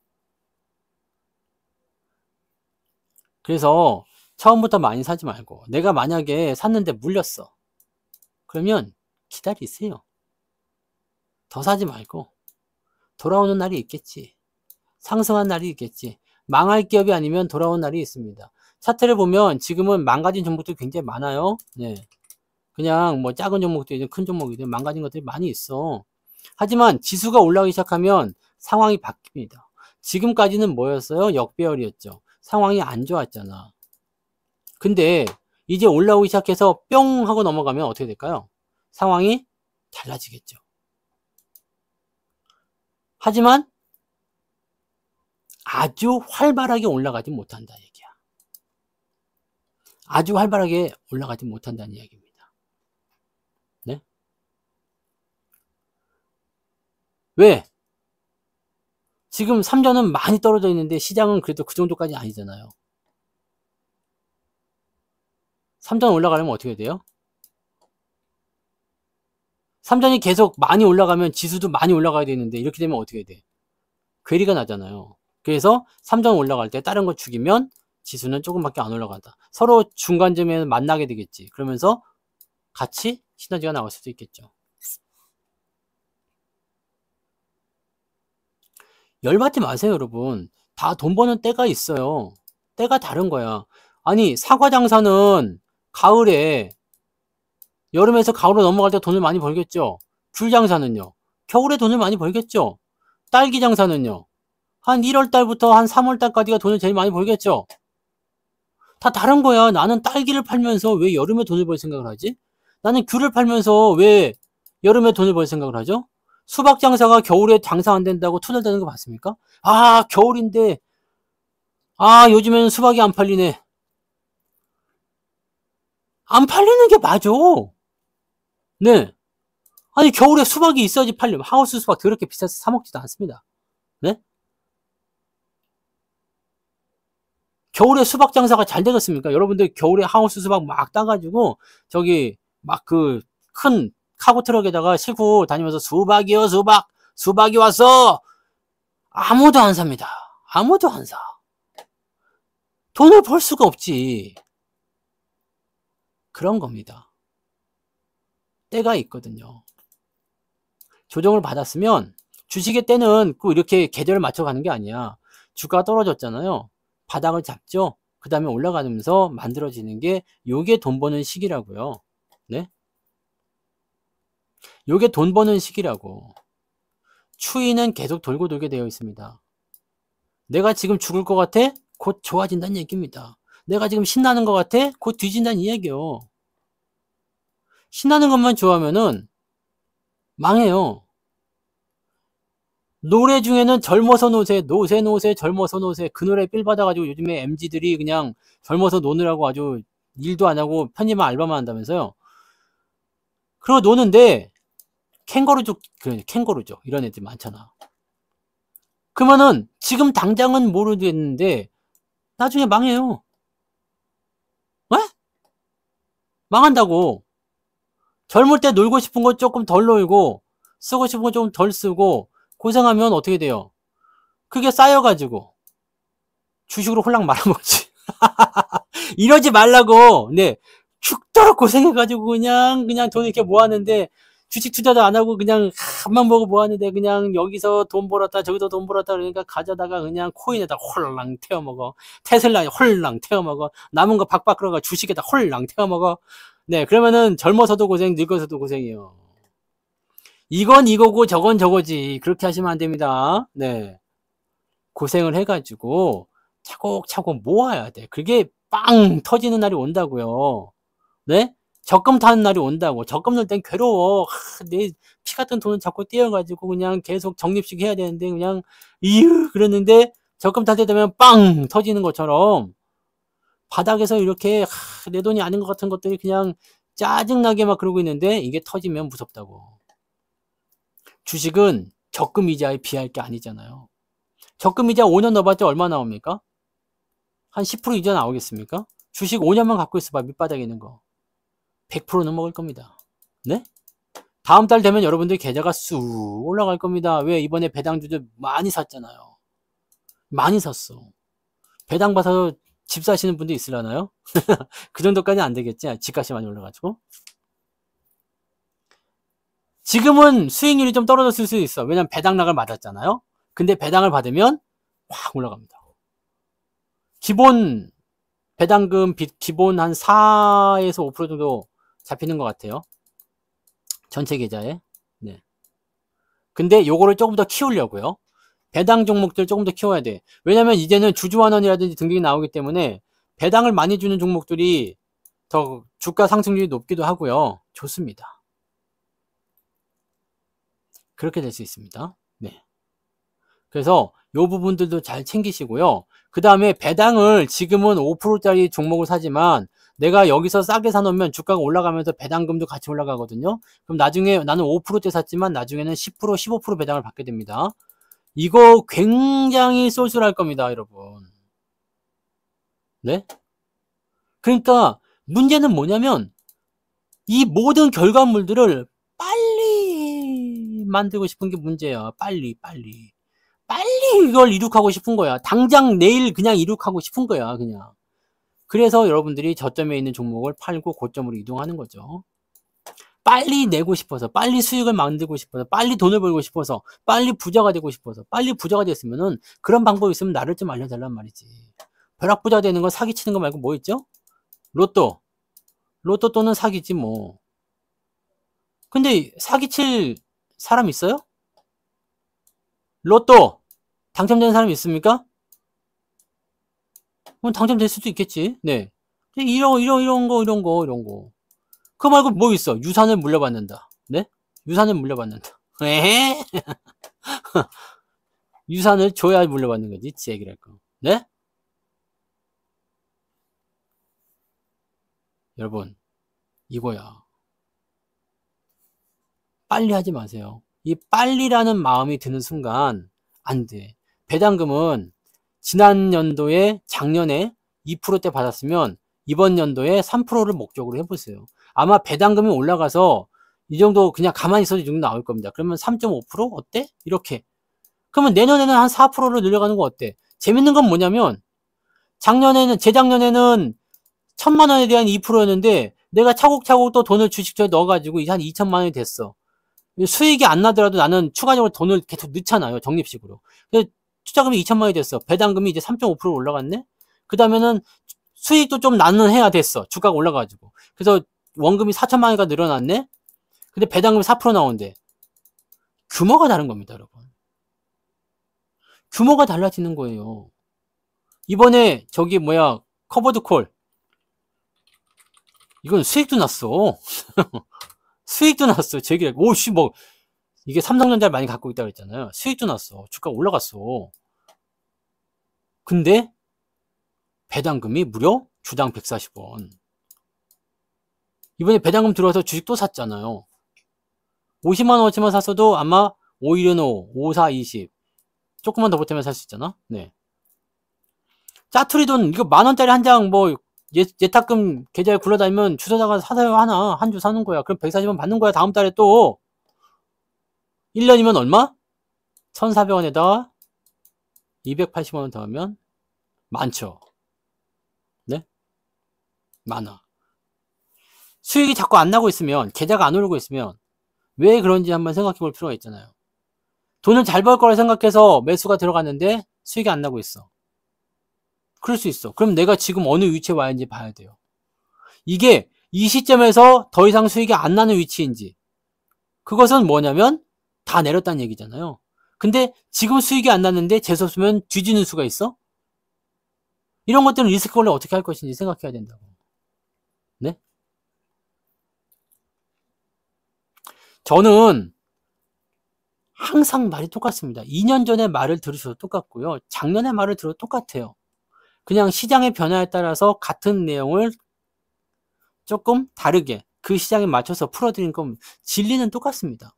그래서 처음부터 많이 사지 말고 내가 만약에 샀는데 물렸어. 그러면 기다리세요. 더 사지 말고 돌아오는 날이 있겠지. 상승한 날이 있겠지. 망할 기업이 아니면 돌아오는 날이 있습니다. 차트를 보면 지금은 망가진 종목들이 굉장히 많아요. 네. 그냥 뭐 작은 종목도 있고 큰 종목이든 망가진 것들이 많이 있어. 하지만 지수가 올라가기 시작하면 상황이 바뀝니다. 지금까지는 뭐였어요? 역배열이었죠. 상황이 안 좋았잖아. 근데 이제 올라오기 시작해서 뿅 하고 넘어가면 어떻게 될까요? 상황이 달라지겠죠. 하지만 아주 활발하게 올라가지 못한다 얘기야. 아주 활발하게 올라가지 못한다는 이야기입니다. 네? 왜? 지금 삼전은 많이 떨어져 있는데 시장은 그래도 그 정도까지 아니잖아요. 삼전 올라가려면 어떻게 돼요? 삼전이 계속 많이 올라가면 지수도 많이 올라가야 되는데 이렇게 되면 어떻게 돼? 괴리가 나잖아요. 그래서 삼전 올라갈 때 다른 거 죽이면 지수는 조금밖에 안 올라간다. 서로 중간쯤에 만나게 되겠지. 그러면서 같이 시너지가 나올 수도 있겠죠. 열받지 마세요, 여러분. 다 돈 버는 때가 있어요. 때가 다른 거야. 아니, 사과 장사는 가을에, 여름에서 가을로 넘어갈 때 돈을 많이 벌겠죠. 귤 장사는요. 겨울에 돈을 많이 벌겠죠. 딸기 장사는요. 한 1월 달부터 한 3월 달까지가 돈을 제일 많이 벌겠죠. 다 다른 거야. 나는 딸기를 팔면서 왜 여름에 돈을 벌 생각을 하지? 나는 귤을 팔면서 왜 여름에 돈을 벌 생각을 하죠? 수박 장사가 겨울에 장사 안 된다고 투덜대는 거 봤습니까? 아, 겨울인데, 아, 요즘에는 수박이 안 팔리네. 안 팔리는 게 맞아. 네. 아니, 겨울에 수박이 있어야지 팔려. 하우스 수박 더럽게 비싸서 사먹지도 않습니다. 네? 겨울에 수박 장사가 잘 되겠습니까? 여러분들 겨울에 하우스 수박 막 따가지고, 저기, 막 그, 큰 카고 트럭에다가 싣고 다니면서 수박이요, 수박! 수박이 왔어! 아무도 안 삽니다. 아무도 안 사. 돈을 벌 수가 없지. 그런 겁니다. 때가 있거든요. 조정을 받았으면 주식의 때는 꼭 이렇게 계절을 맞춰가는 게 아니야. 주가가 떨어졌잖아요. 바닥을 잡죠. 그 다음에 올라가면서 만들어지는 게 요게 돈 버는 시기라고요. 네? 요게 돈 버는 시기라고. 추이는 계속 돌고 돌게 되어 있습니다. 내가 지금 죽을 것 같아? 곧 좋아진다는 얘기입니다. 내가 지금 신나는 것 같아? 곧 뒤진다는 이야기요. 신나는 것만 좋아하면은 망해요. 노래 중에는 젊어서 노세, 노세, 노세, 젊어서 노세. 그 노래 삘 받아가지고 요즘에 MZ들이 그냥 젊어서 노느라고 아주 일도 안 하고 편집만 알바만 한다면서요. 그러고 노는데 캥거루족, 캥거루족 이런 애들 많잖아. 그러면은 지금 당장은 모르겠는데 나중에 망해요. 왜? 망한다고. 젊을 때 놀고 싶은 거 조금 덜 놀고 쓰고 싶은 거 좀 덜 쓰고 고생하면 어떻게 돼요? 그게 쌓여가지고 주식으로 홀랑 말아먹지. 이러지 말라고. 네. 죽도록 고생해가지고 그냥 돈 이렇게 모았는데 주식 투자도 안 하고 그냥 한만 보고 모았는데 그냥 여기서 돈 벌었다 저기서 돈 벌었다 그러니까 가져다가 그냥 코인에다 홀랑 태워먹어. 테슬라에 홀랑 태워먹어. 남은 거 박박 끌어가 주식에다 홀랑 태워먹어. 네. 그러면은 젊어서도 고생 늙어서도 고생이에요. 이건 이거고 저건 저거지. 그렇게 하시면 안 됩니다. 네. 고생을 해가지고 차곡차곡 모아야 돼. 그게 빵 터지는 날이 온다고요. 네? 적금 타는 날이 온다고. 적금 넣을 땐 괴로워. 내 피 같은 돈을 자꾸 떼어가지고 그냥 계속 적립식 해야 되는데 그냥 이유 그랬는데 적금 탈 때 되면 빵 터지는 것처럼 바닥에서 이렇게 내 돈이 아닌 것 같은 것들이 그냥 짜증나게 막 그러고 있는데 이게 터지면 무섭다고. 주식은 적금 이자에 비할 게 아니잖아요. 적금 이자 5년 넣어봤자 얼마 나옵니까? 한 10% 이자 나오겠습니까? 주식 5년만 갖고 있어봐. 밑바닥에 있는 거. 100%는 먹을 겁니다. 네? 다음 달 되면 여러분들 계좌가 쑥 올라갈 겁니다. 왜? 이번에 배당주도 많이 샀잖아요. 많이 샀어. 배당 받아서 집 사시는 분도 있으려나요? 그 정도까지는 안 되겠지. 집값이 많이 올라가지고. 지금은 수익률이 좀 떨어졌을 수도 있어. 왜냐면 배당락을 맞았잖아요. 근데 배당을 받으면 확 올라갑니다. 기본 배당금 빚 기본 한 4에서 5% 정도 잡히는 것 같아요. 전체 계좌에. 네. 근데 요거를 조금 더 키우려고요. 배당 종목들 조금 더 키워야 돼. 왜냐면 이제는 주주환원이라든지 등록이 나오기 때문에 배당을 많이 주는 종목들이 더 주가 상승률이 높기도 하고요. 좋습니다. 그렇게 될 수 있습니다. 네. 그래서 요 부분들도 잘 챙기시고요. 그 다음에 배당을 지금은 5%짜리 종목을 사지만 내가 여기서 싸게 사놓으면 주가가 올라가면서 배당금도 같이 올라가거든요. 그럼 나중에 나는 5%대 샀지만 나중에는 10%, 15% 배당을 받게 됩니다. 이거 굉장히 쏠쏠할 겁니다, 여러분. 네? 그러니까 문제는 뭐냐면 이 모든 결과물들을 빨리 만들고 싶은 게 문제야. 빨리. 빨리 이걸 이룩하고 싶은 거야. 당장 내일 그냥 이룩하고 싶은 거야, 그냥. 그래서 여러분들이 저점에 있는 종목을 팔고 고점으로 이동하는 거죠. 빨리 내고 싶어서, 빨리 수익을 만들고 싶어서, 빨리 돈을 벌고 싶어서, 빨리 부자가 되고 싶어서, 빨리 부자가 됐으면은 그런 방법이 있으면 나를 좀 알려달란 말이지. 벼락부자 되는 건 사기치는 거 말고 뭐 있죠? 로또. 로또 또는 사기지 뭐. 근데 사기칠 사람 있어요? 로또 당첨된 사람 있습니까? 당첨될 수도 있겠지. 네. 이런 거. 그거 말고 뭐 있어? 유산을 물려받는다. 네? 유산을 물려받는다. 에? 유산을 줘야 물려받는 거지. 지 얘기를 할 거. 네? 여러분, 이거야. 빨리 하지 마세요. 이 빨리라는 마음이 드는 순간 안 돼. 배당금은 지난 연도에 작년에 2%대 받았으면 이번 연도에 3%를 목적으로 해보세요. 아마 배당금이 올라가서 이 정도 그냥 가만히 있어도 이 정도 나올 겁니다. 그러면 3.5% 어때? 이렇게. 그러면 내년에는 한 4%를 늘려가는 거 어때? 재밌는 건 뭐냐면 재작년에는 1,000만 원에 대한 2%였는데 내가 차곡차곡 또 돈을 주식처에 넣어가지고 한 2천만 원이 됐어. 수익이 안 나더라도 나는 추가적으로 돈을 계속 넣잖아요. 적립식으로. 투자금이 2천만 원이 됐어. 배당금이 이제 3.5% 올라갔네? 그 다음에는 수익도 좀 나는 해야 됐어. 주가가 올라가지고. 그래서 원금이 4천만 원이가 늘어났네? 근데 배당금이 4% 나오는데. 규모가 다른 겁니다, 여러분. 규모가 달라지는 거예요. 이번에 커버드 콜. 이건 수익도 났어. 수익도 났어. 이게 삼성전자를 많이 갖고 있다고 했잖아요. 수익도 났어. 주가가 올라갔어. 근데 배당금이 무려 주당 140원. 이번에 배당금 들어와서 주식 또 샀잖아요. 50만 원어치만 샀어도 아마 515, 54, 20 조금만 더 보태면 살 수 있잖아. 네. 짜투리 돈 이거 만원짜리 한 장 예탁금 계좌에 굴러다니면 주소다가 사세요. 하나 한 주 사는 거야. 그럼 140원 받는 거야. 다음 달에 또 1년이면 얼마? 1,400원에다가 280원 더하면 많죠. 네? 많아. 수익이 자꾸 안 나고 있으면, 계좌가 안 오르고 있으면 왜 그런지 한번 생각해 볼 필요가 있잖아요. 돈을 잘 벌 거라 생각해서 매수가 들어갔는데 수익이 안 나고 있어. 그럴 수 있어. 그럼 내가 지금 어느 위치에 와 있는지 봐야 돼요. 이게 이 시점에서 더 이상 수익이 안 나는 위치인지, 그것은 뭐냐면 다 내렸다는 얘기잖아요. 근데 지금 수익이 안 났는데 재수없으면 뒤지는 수가 있어? 이런 것들은 리스크 관리 어떻게 할 것인지 생각해야 된다고. 네? 저는 항상 말이 똑같습니다. 2년 전에 말을 들으셔도 똑같고요. 작년에 말을 들어도 똑같아요. 그냥 시장의 변화에 따라서 같은 내용을 조금 다르게 그 시장에 맞춰서 풀어드린 겁니다. 진리는 똑같습니다.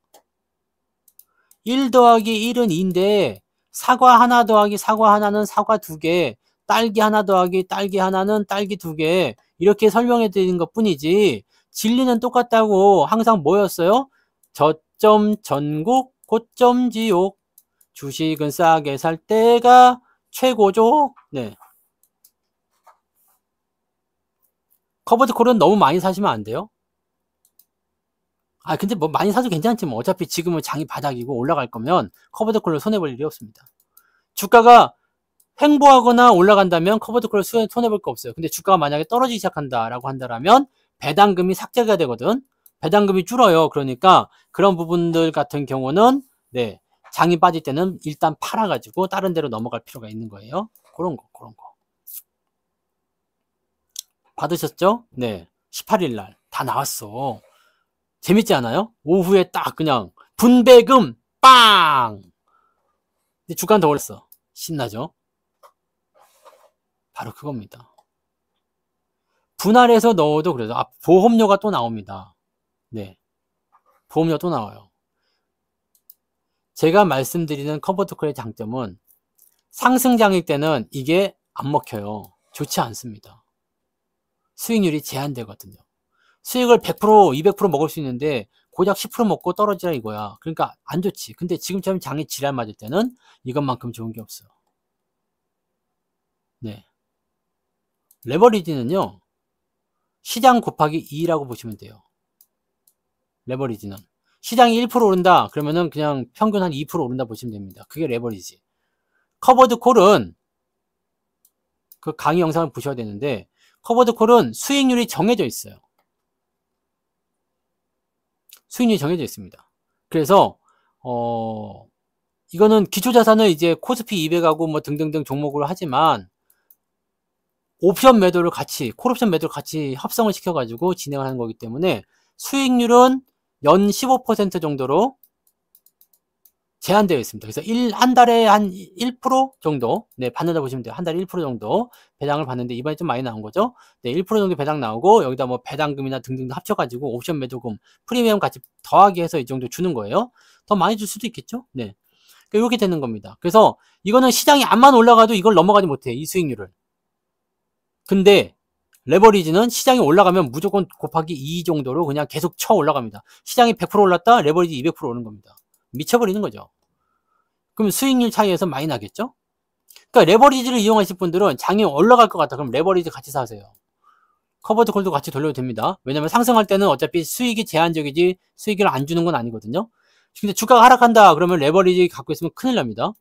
1 더하기 1은 2인데 사과 하나 더하기 사과 하나는 사과 2개, 딸기 하나 더하기 딸기 하나는 딸기 2개 이렇게 설명해 드리는 것 뿐이지 진리는 똑같다고 항상 뭐였어요? 저점 전국 고점 지옥 주식은 싸게 살 때가 최고죠. 네. 커버드 콜은 너무 많이 사시면 안 돼요. 근데 뭐 많이 사도 괜찮지 뭐. 어차피 지금은 장이 바닥이고 올라갈 거면 커버드 콜로 손해볼 일이 없습니다. 주가가 횡보하거나 올라간다면 커버드 콜로 손해볼 거 없어요. 근데 주가가 만약에 떨어지기 시작한다라고 한다면 배당금이 삭제가 되거든. 배당금이 줄어요. 그러니까 그런 부분들 같은 경우는 네, 장이 빠질 때는 일단 팔아가지고 다른 데로 넘어갈 필요가 있는 거예요. 그런 거. 받으셨죠? 네. 18일 날 다 나왔어. 재밌지 않아요? 오후에 딱 그냥 분배금 빵! 근데 주가는 더 올랐어. 신나죠? 바로 그겁니다. 분할해서 넣어도 그래도 보험료가 또 나옵니다. 네. 보험료 또 나와요. 제가 말씀드리는 컨버터콜의 장점은 상승장일 때는 이게 안 먹혀요. 좋지 않습니다. 수익률이 제한되거든요. 수익을 100%, 200% 먹을 수 있는데 고작 10% 먹고 떨어지라 이거야. 그러니까 안 좋지. 근데 지금처럼 장이 지랄 맞을 때는 이것만큼 좋은 게 없어요. 네. 레버리지는요. 시장 곱하기 2라고 보시면 돼요. 레버리지는. 시장이 1% 오른다. 그러면은 그냥 평균 한 2% 오른다 보시면 됩니다. 그게 레버리지. 커버드 콜은 그 강의 영상을 보셔야 되는데 커버드 콜은 수익률이 정해져 있어요. 수익률이 정해져 있습니다. 그래서 이거는 기초자산을 이제 코스피 200하고 뭐 등등등 종목으로 하지만 옵션 매도를 같이 콜옵션 매도를 같이 합성을 시켜가지고 진행을 하는 거기 때문에 수익률은 연 15% 정도로 제한되어 있습니다. 그래서 한 달에 한 1% 정도 네, 받는다 보시면 돼요. 한 달에 1% 정도 배당을 받는데 이번에 좀 많이 나온 거죠. 네, 1% 정도 배당 나오고 여기다 뭐 배당금이나 등등 합쳐가지고 옵션 매도금, 프리미엄 같이 더하기 해서 이 정도 주는 거예요. 더 많이 줄 수도 있겠죠. 네, 그러니까 이렇게 되는 겁니다. 그래서 이거는 시장이 암만 올라가도 이걸 넘어가지 못해, 이 수익률을. 근데 레버리지는 시장이 올라가면 무조건 곱하기 2 정도로 그냥 계속 쳐 올라갑니다. 시장이 100% 올랐다, 레버리지 200% 오는 겁니다. 미쳐버리는 거죠. 그럼 수익률 차이에서 많이 나겠죠? 그러니까 레버리지를 이용하실 분들은 장이 올라갈 것 같다. 그럼 레버리지 같이 사세요. 커버드 콜도 같이 돌려도 됩니다. 왜냐면 상승할 때는 어차피 수익이 제한적이지 수익을 안 주는 건 아니거든요. 근데 주가가 하락한다 그러면 레버리지 갖고 있으면 큰일 납니다.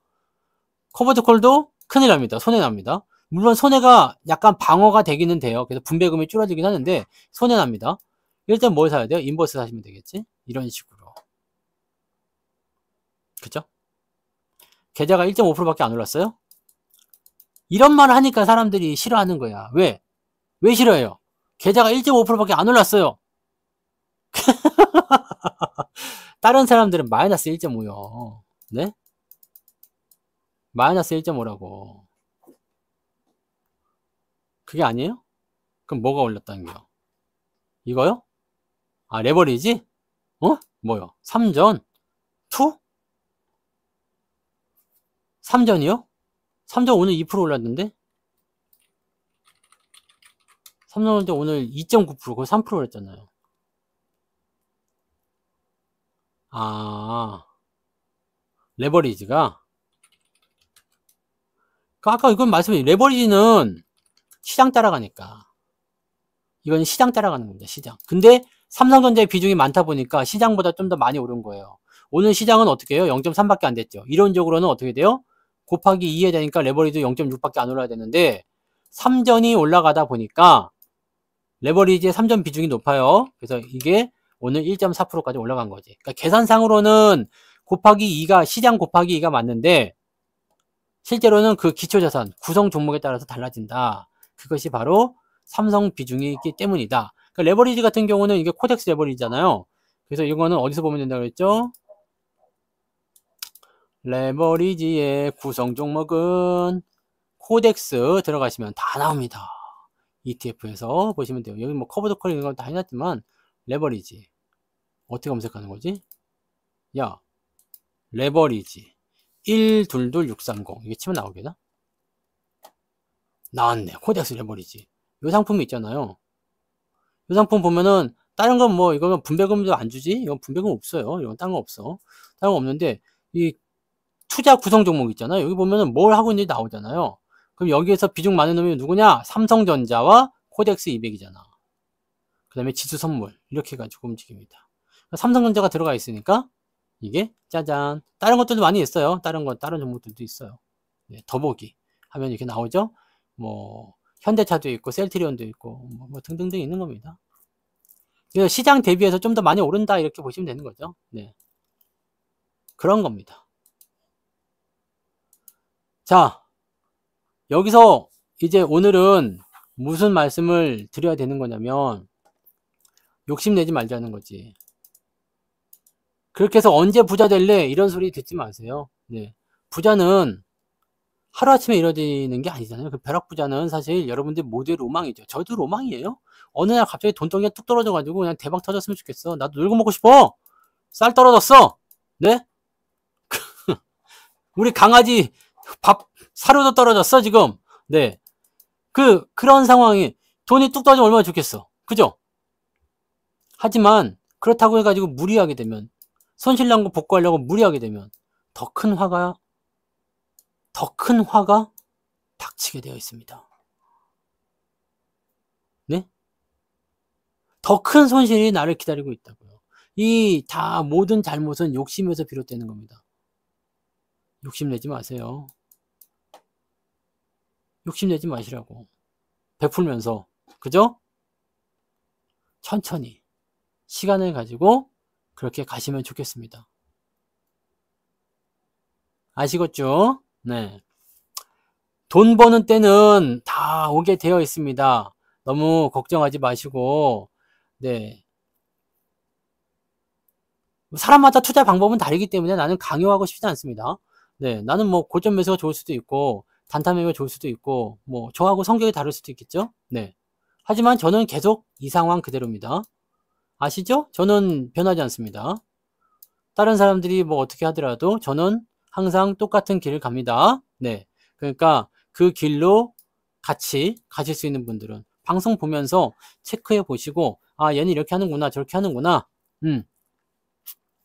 커버드 콜도 큰일 납니다. 손해 납니다. 물론 손해가 약간 방어가 되기는 돼요. 그래서 분배금이 줄어들긴 하는데 손해 납니다. 이럴 땐 뭘 사야 돼요? 인버스 사시면 되겠지? 이런 식으로. 그죠? 계좌가 1.5%밖에 안 올랐어요? 이런 말을 하니까 사람들이 싫어하는 거야. 왜? 왜 싫어해요? 계좌가 1.5%밖에 안 올랐어요. 다른 사람들은 마이너스 1.5요. 네? 마이너스 1.5라고. 그게 아니에요? 그럼 뭐가 올랐다는 거요? 이거요? 레버리지? 뭐요? 3전? 2? 3전이요? 3전 오늘 2% 올랐는데? 3전 오늘 2.9%, 거의 3% 올랐잖아요. 레버리지가? 아까 이건 말씀드린 레버리지는 시장 따라가니까. 이건 시장 따라가는 겁니다, 시장. 근데 삼성전자의 비중이 많다 보니까 시장보다 좀 더 많이 오른 거예요. 오늘 시장은 어떻게 해요? 0.3밖에 안 됐죠. 이론적으로는 어떻게 돼요? 곱하기 2 해야 되니까 레버리지 0.6밖에 안 올라야 되는데 3전이 올라가다 보니까 레버리지의 3전 비중이 높아요. 그래서 이게 오늘 1.4%까지 올라간 거지. 그러니까 계산상으로는 곱하기 2가 시장 곱하기 2가 맞는데 실제로는 그 기초자산, 구성 종목에 따라서 달라진다. 그것이 바로 삼성 비중이 있기 때문이다. 그러니까 레버리지 같은 경우는 이게 코덱스 레버리지잖아요. 그래서 이거는 어디서 보면 된다고 그랬죠? 레버리지의 구성 종목은 코덱스 들어가시면 다 나옵니다. ETF에서 보시면 돼요. 여기 뭐 커브드 컬 이런 건 다 해놨지만 레버리지 어떻게 검색하는 거지? 야, 레버리지 122630 이게 치면 나오겠나? 나왔네. 코덱스 레버리지. 이 상품이 있잖아요. 이 상품 보면은 다른 건 뭐 이거는 분배금도 안 주지? 이건 분배금 없어요. 이건 딴 거 없어. 딴 거 없는데 이 투자 구성 종목 있잖아요. 여기 보면은 뭘 하고 있는지 나오잖아요. 그럼 여기에서 비중 많은 놈이 누구냐? 삼성전자와 코덱스 200이잖아. 그 다음에 지수 선물 이렇게 해가지고 움직입니다. 삼성전자가 들어가 있으니까 이게 짜잔. 다른 것들도 많이 있어요. 다른 종목들도 있어요. 네, 더보기 하면 이렇게 나오죠. 뭐 현대차도 있고 셀트리온도 있고 뭐 등등등 있는 겁니다. 그래서 시장 대비해서 좀 더 많이 오른다 이렇게 보시면 되는 거죠. 네, 그런 겁니다. 자, 여기서 이제 오늘은 무슨 말씀을 드려야 되는 거냐면 욕심내지 말자는 거지. 그렇게 해서 언제 부자 될래? 이런 소리 듣지 마세요. 네, 부자는 하루아침에 이루어지는 게 아니잖아요. 그 벼락부자는 사실 여러분들 모두의 로망이죠. 저도 로망이에요. 어느 날 갑자기 돈덩이가 뚝 떨어져가지고 그냥 대박 터졌으면 좋겠어. 나도 놀고 먹고 싶어. 쌀 떨어졌어. 네? 우리 강아지 밥 사료도 떨어졌어 지금. 네. 그런 상황이 돈이 뚝 떨어지면 얼마나 좋겠어. 그죠? 하지만 그렇다고 해가지고 무리하게 되면 손실난 거 복구하려고 무리하게 되면 더 큰 화가 닥치게 되어 있습니다. 네? 더 큰 손실이 나를 기다리고 있다고요. 이 다 모든 잘못은 욕심에서 비롯되는 겁니다. 욕심내지 마세요. 욕심내지 마시라고. 베풀면서 그죠? 천천히 시간을 가지고 그렇게 가시면 좋겠습니다. 아시겠죠? 네. 돈 버는 때는 다 오게 되어 있습니다. 너무 걱정하지 마시고, 네. 사람마다 투자 방법은 다르기 때문에 나는 강요하고 싶지 않습니다. 네. 나는 뭐 고점 매수가 좋을 수도 있고, 단타 매매가 좋을 수도 있고, 뭐 저하고 성격이 다를 수도 있겠죠? 네. 하지만 저는 계속 이 상황 그대로입니다. 아시죠? 저는 변하지 않습니다. 다른 사람들이 뭐 어떻게 하더라도 저는 항상 똑같은 길을 갑니다. 네. 그러니까 그 길로 같이 가실 수 있는 분들은 방송 보면서 체크해 보시고, 아, 얘는 이렇게 하는구나, 저렇게 하는구나.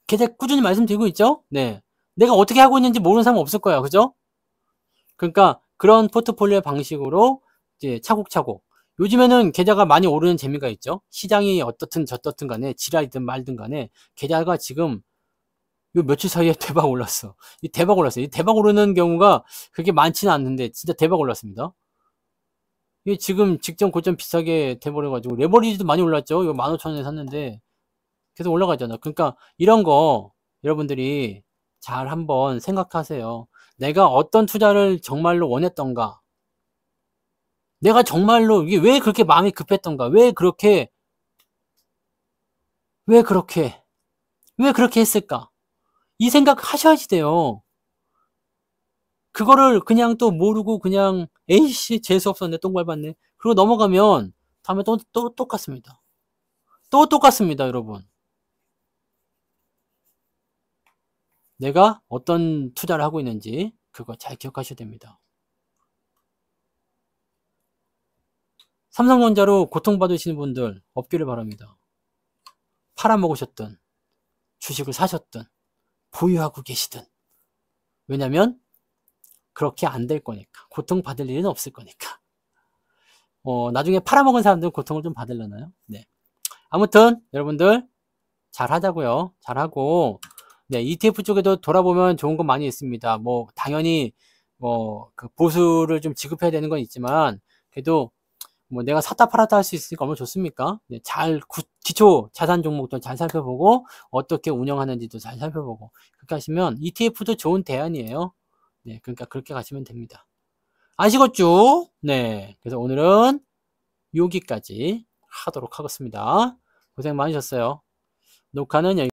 계속 꾸준히 말씀드리고 있죠? 네. 내가 어떻게 하고 있는지 모르는 사람 없을 거야. 그죠? 그러니까 그런 포트폴리오 방식으로 이제 차곡차곡. 요즘에는 계좌가 많이 오르는 재미가 있죠. 시장이 어떻든 저떻든 간에 지랄이든 말든 간에 계좌가 지금 요 며칠 사이에 대박 올랐어. 이 대박 올랐어요. 이 대박 오르는 경우가 그렇게 많지는 않는데 진짜 대박 올랐습니다. 이게 지금 직전 고점 비싸게 돼버려가지고 레버리지도 많이 올랐죠. 이거 15,000원에 샀는데 계속 올라가잖아. 그러니까 이런 거 여러분들이 잘 한번 생각하세요. 내가 어떤 투자를 정말로 원했던가, 내가 정말로 이게 왜 그렇게 마음이 급했던가, 왜 그렇게 했을까, 이 생각 하셔야지 돼요. 그거를 그냥 또 모르고 그냥 에이씨 재수없었네, 똥 밟았네, 그러고 넘어가면 다음에 또 똑같습니다. 또 똑같습니다. 여러분, 내가 어떤 투자를 하고 있는지 그거 잘 기억하셔야 됩니다. 삼성전자로 고통받으시는 분들 없기를 바랍니다. 팔아먹으셨든 주식을 사셨든 보유하고 계시든, 왜냐면 그렇게 안 될 거니까, 고통받을 일은 없을 거니까. 나중에 팔아먹은 사람들은 고통을 좀 받으려나요? 네. 아무튼 여러분들 잘 하자고요. 잘하고, 네, ETF 쪽에도 돌아보면 좋은 건 많이 있습니다. 뭐 당연히 뭐 그 보수를 좀 지급해야 되는 건 있지만, 그래도 뭐 내가 샀다 팔았다 할 수 있으니까 얼마나 좋습니까? 네, 기초 자산 종목도 잘 살펴보고 어떻게 운영하는지도 잘 살펴보고 그렇게 하시면 ETF도 좋은 대안이에요. 네, 그러니까 그렇게 가시면 됩니다. 아시겠죠? 네, 그래서 오늘은 여기까지 하도록 하겠습니다. 고생 많으셨어요. 녹화는 여기